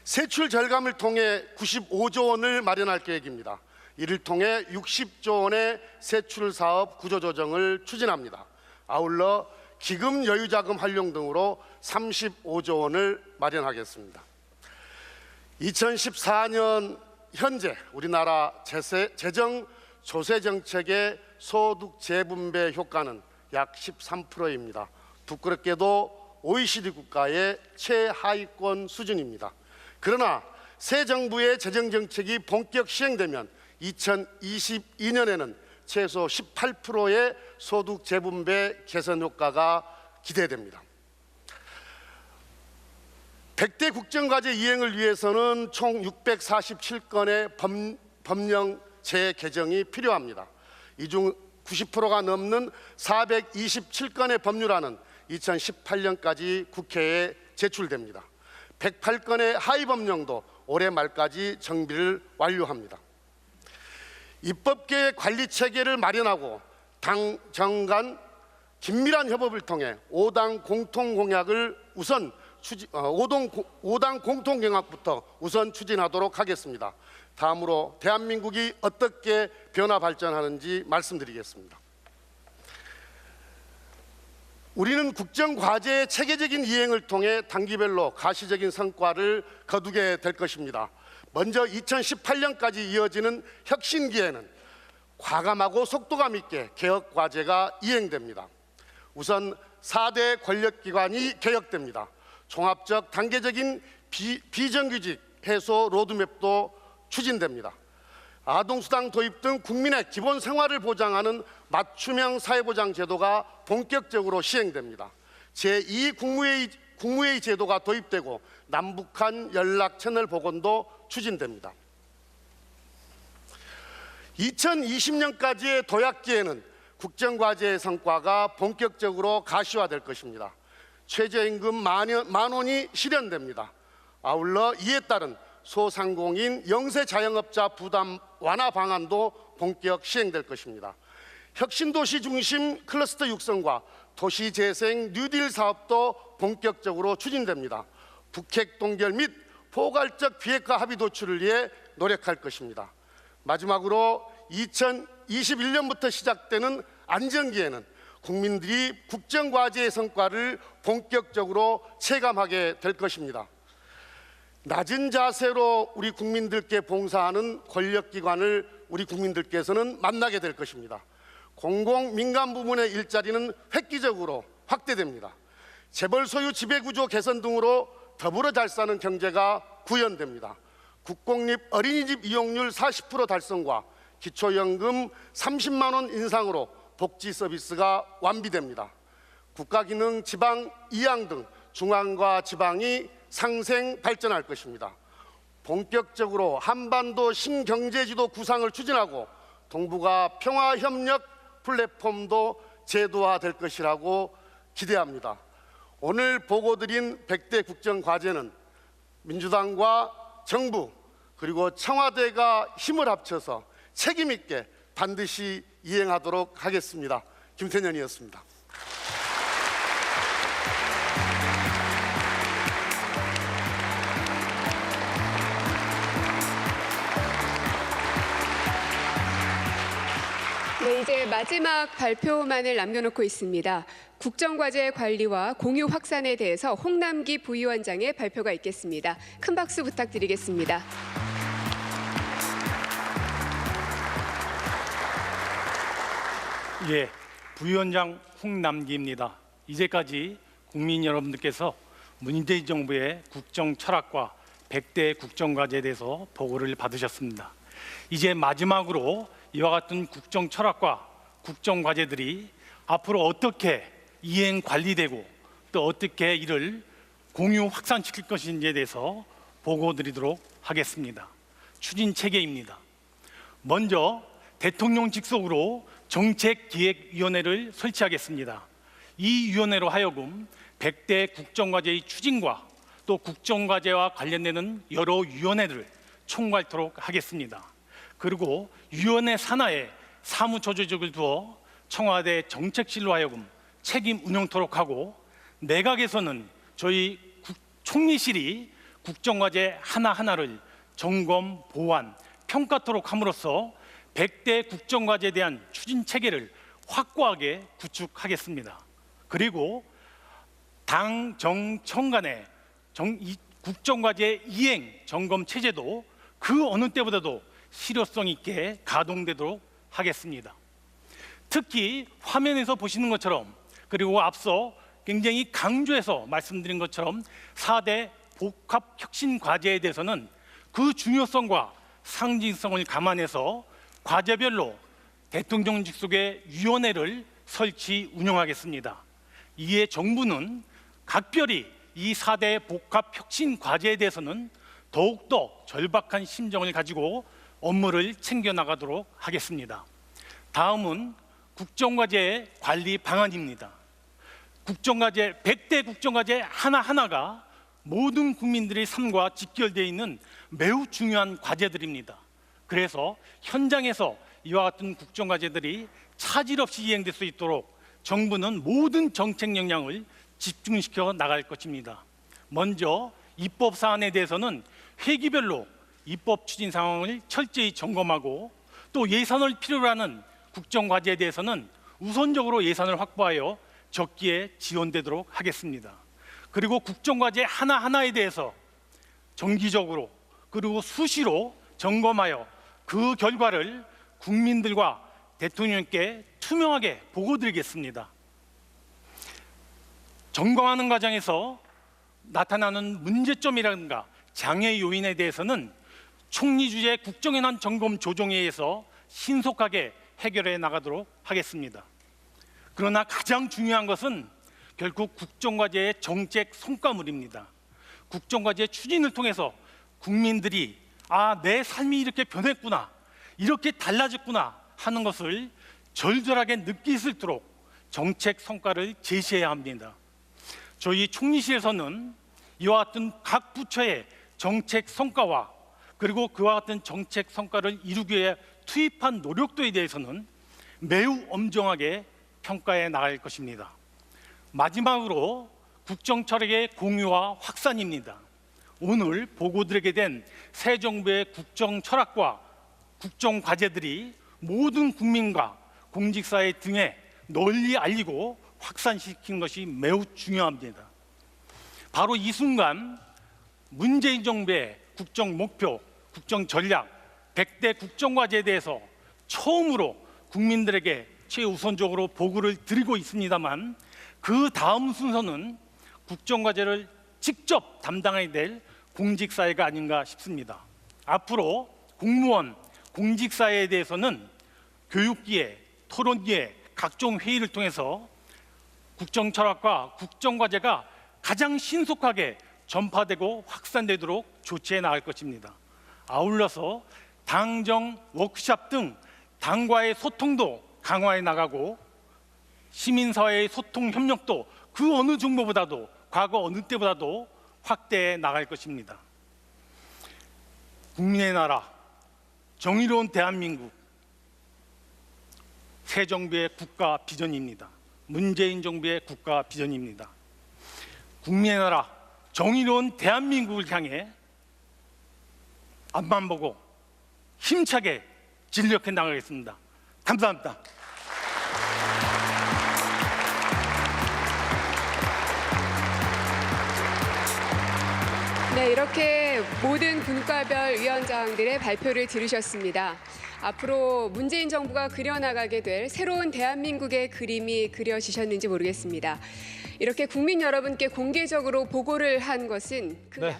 세출 절감을 통해 95조 원을 마련할 계획입니다. 이를 통해 60조 원의 세출 사업 구조조정을 추진합니다. 아울러 기금 여유자금 활용 등으로 35조 원을 마련하겠습니다. 2014년 현재 우리나라 재정 조세 정책의 소득 재분배 효과는 약 13%입니다. 부끄럽게도 OECD 국가의 최하위권 수준입니다. 그러나 새 정부의 재정 정책이 본격 시행되면 2022년에는 최소 18%의 소득 재분배 개선 효과가 기대됩니다. 100대 국정과제 이행을 위해서는 총 647건의 법령 재개정이 필요합니다. 이 중 90%가 넘는 427건의 법률안은 2018년까지 국회에 제출됩니다. 108건의 하위법령도 올해 말까지 정비를 완료합니다. 입법계획 관리체계를 마련하고 당 정 간 긴밀한 협업을 통해 5당 공통공약을 우선 5당 공통공약부터 우선 추진하도록 하겠습니다. 다음으로 대한민국이 어떻게 변화 발전하는지 말씀드리겠습니다. 우리는 국정과제의 체계적인 이행을 통해 단기별로 가시적인 성과를 거두게 될 것입니다. 먼저 2018년까지 이어지는 혁신기에는 과감하고 속도감 있게 개혁과제가 이행됩니다. 우선 4대 권력기관이 개혁됩니다. 종합적 단계적인 비정규직 해소 로드맵도 추진됩니다. 아동수당 도입 등 국민의 기본 생활을 보장하는 맞춤형 사회보장 제도가 본격적으로 시행됩니다. 제2국무회의 제도가 도입되고 남북한 연락 채널 복원도 추진됩니다. 2020년까지의 도약기에는 국정과제의 성과가 본격적으로 가시화될 것입니다. 최저임금 만 원이 실현됩니다. 아울러 이에 따른 소상공인 영세 자영업자 부담 완화 방안도 본격 시행될 것입니다. 혁신도시 중심 클러스터 육성과 도시재생 뉴딜 사업도 본격적으로 추진됩니다. 북핵 동결 및 포괄적 비핵화 합의 도출을 위해 노력할 것입니다. 마지막으로 2021년부터 시작되는 안정기에는 국민들이 국정과제의 성과를 본격적으로 체감하게 될 것입니다. 낮은 자세로 우리 국민들께 봉사하는 권력기관을 우리 국민들께서는 만나게 될 것입니다. 공공 민간 부문의 일자리는 획기적으로 확대됩니다. 재벌 소유 지배구조 개선 등으로 더불어 잘 사는 경제가 구현됩니다. 국공립 어린이집 이용률 40% 달성과 기초연금 30만 원 인상으로 복지 서비스가 완비됩니다. 국가기능 지방 2항 등 중앙과 지방이 상생 발전할 것입니다. 본격적으로 한반도 신경제지도 구상을 추진하고 동북아 평화협력 플랫폼도 제도화될 것이라고 기대합니다. 오늘 보고드린 100대 국정과제는 민주당과 정부 그리고 청와대가 힘을 합쳐서 책임 있게 반드시 이행하도록 하겠습니다. 김태년이었습니다. 네, 이제 마지막 발표만을 남겨놓고 있습니다. 국정과제 관리와 공유 확산에 대해서 홍남기 부위원장의 발표가 있겠습니다. 큰 박수 부탁드리겠습니다. 예, 부위원장 홍남기입니다. 이제까지 국민 여러분들께서 문재인 정부의 국정 철학과 100대 국정과제에 대해서 보고를 받으셨습니다. 이제 마지막으로 이와 같은 국정 철학과 국정 과제들이 앞으로 어떻게 이행 관리되고 또 어떻게 이를 공유 확산시킬 것인지에 대해서 보고드리도록 하겠습니다. 추진 체계입니다. 먼저 대통령 직속으로 정책기획위원회를 설치하겠습니다. 이 위원회로 하여금 100대 국정과제의 추진과 또 국정과제와 관련되는 여러 위원회를 총괄토록 하겠습니다. 그리고 위원회 산하에 사무조조직을 두어 청와대 정책실로 하여금 책임 운영토록 하고 내각에서는 저희 총리실이 국정과제 하나하나를 점검, 보완, 평가토록 함으로써 100대 국정과제에 대한 추진 체계를 확고하게 구축하겠습니다. 그리고 당, 정, 청 간의 국정과제 이행 점검 체제도 그 어느 때보다도 실효성 있게 가동되도록 하겠습니다. 특히 화면에서 보시는 것처럼 그리고 앞서 굉장히 강조해서 말씀드린 것처럼 4대 복합혁신과제에 대해서는 그 중요성과 상징성을 감안해서 과제별로 대통령 직속의 위원회를 설치 운영하겠습니다. 이에 정부는 각별히 이 4대 복합혁신과제에 대해서는 더욱더 절박한 심정을 가지고 업무를 챙겨나가도록 하겠습니다. 다음은 국정과제 관리 방안입니다. 국정과제 100대 국정과제 하나하나가 모든 국민들의 삶과 직결되어 있는 매우 중요한 과제들입니다. 그래서 현장에서 이와 같은 국정과제들이 차질 없이 이행될 수 있도록 정부는 모든 정책 역량을 집중시켜 나갈 것입니다. 먼저 입법 사안에 대해서는 회기별로 입법 추진 상황을 철저히 점검하고 또 예산을 필요로 하는 국정과제에 대해서는 우선적으로 예산을 확보하여 적기에 지원되도록 하겠습니다. 그리고 국정과제 하나하나에 대해서 정기적으로 그리고 수시로 점검하여 그 결과를 국민들과 대통령께 투명하게 보고드리겠습니다. 점검하는 과정에서 나타나는 문제점이라든가 장애 요인에 대해서는 총리 주재 국정현안 점검 조정회의에서 신속하게 해결해 나가도록 하겠습니다. 그러나 가장 중요한 것은 결국 국정과제의 정책 성과물입니다. 국정과제 추진을 통해서 국민들이 내 삶이 이렇게 변했구나, 이렇게 달라졌구나 하는 것을 절절하게 느낄 수 있도록 정책 성과를 제시해야 합니다. 저희 총리실에서는 이와 같은 각 부처의 정책 성과와 그리고 그와 같은 정책 성과를 이루기 위해 투입한 노력도에 대해서는 매우 엄정하게 평가해 나갈 것입니다. 마지막으로 국정 철학의 공유와 확산입니다. 오늘 보고드리게 된 새 정부의 국정 철학과 국정 과제들이 모든 국민과 공직사회 등에 널리 알리고 확산시키는 것이 매우 중요합니다. 바로 이 순간 문재인 정부의 국정 목표, 국정 전략, 100대 국정과제에 대해서 처음으로 국민들에게 최우선적으로 보고를 드리고 있습니다만 그 다음 순서는 국정과제를 직접 담당해야 될 공직사회가 아닌가 싶습니다. 앞으로 공무원, 공직사회에 대해서는 교육기회, 토론기회, 각종 회의를 통해서 국정 철학과 국정 과제가 가장 신속하게 전파되고 확산되도록 조치해 나갈 것입니다. 아울러서 당정 워크숍 등 당과의 소통도 강화해 나가고 시민사회의 소통 협력도 그 어느 정도보다도 과거 어느 때보다도 확대해 나갈 것입니다. 국민의 나라, 정의로운 대한민국, 새 정부의 국가 비전입니다. 문재인 정부의 국가 비전입니다. 국민의 나라, 정의로운 대한민국을 향해 앞만 보고 힘차게 진력해 나가겠습니다. 감사합니다. 네, 이렇게 모든 분과별 위원장들의 발표를 들으셨습니다. 앞으로 문재인 정부가 그려나가게 될 새로운 대한민국의 그림이 그려지셨는지 모르겠습니다. 이렇게 국민 여러분께 공개적으로 보고를 한 것은 거의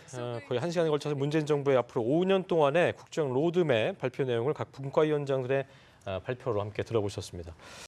1시간에 걸쳐서 문재인 정부의 앞으로 5년 동안의 국정 로드맵 발표 내용을 각 분과위원장들의 발표로 함께 들어보셨습니다.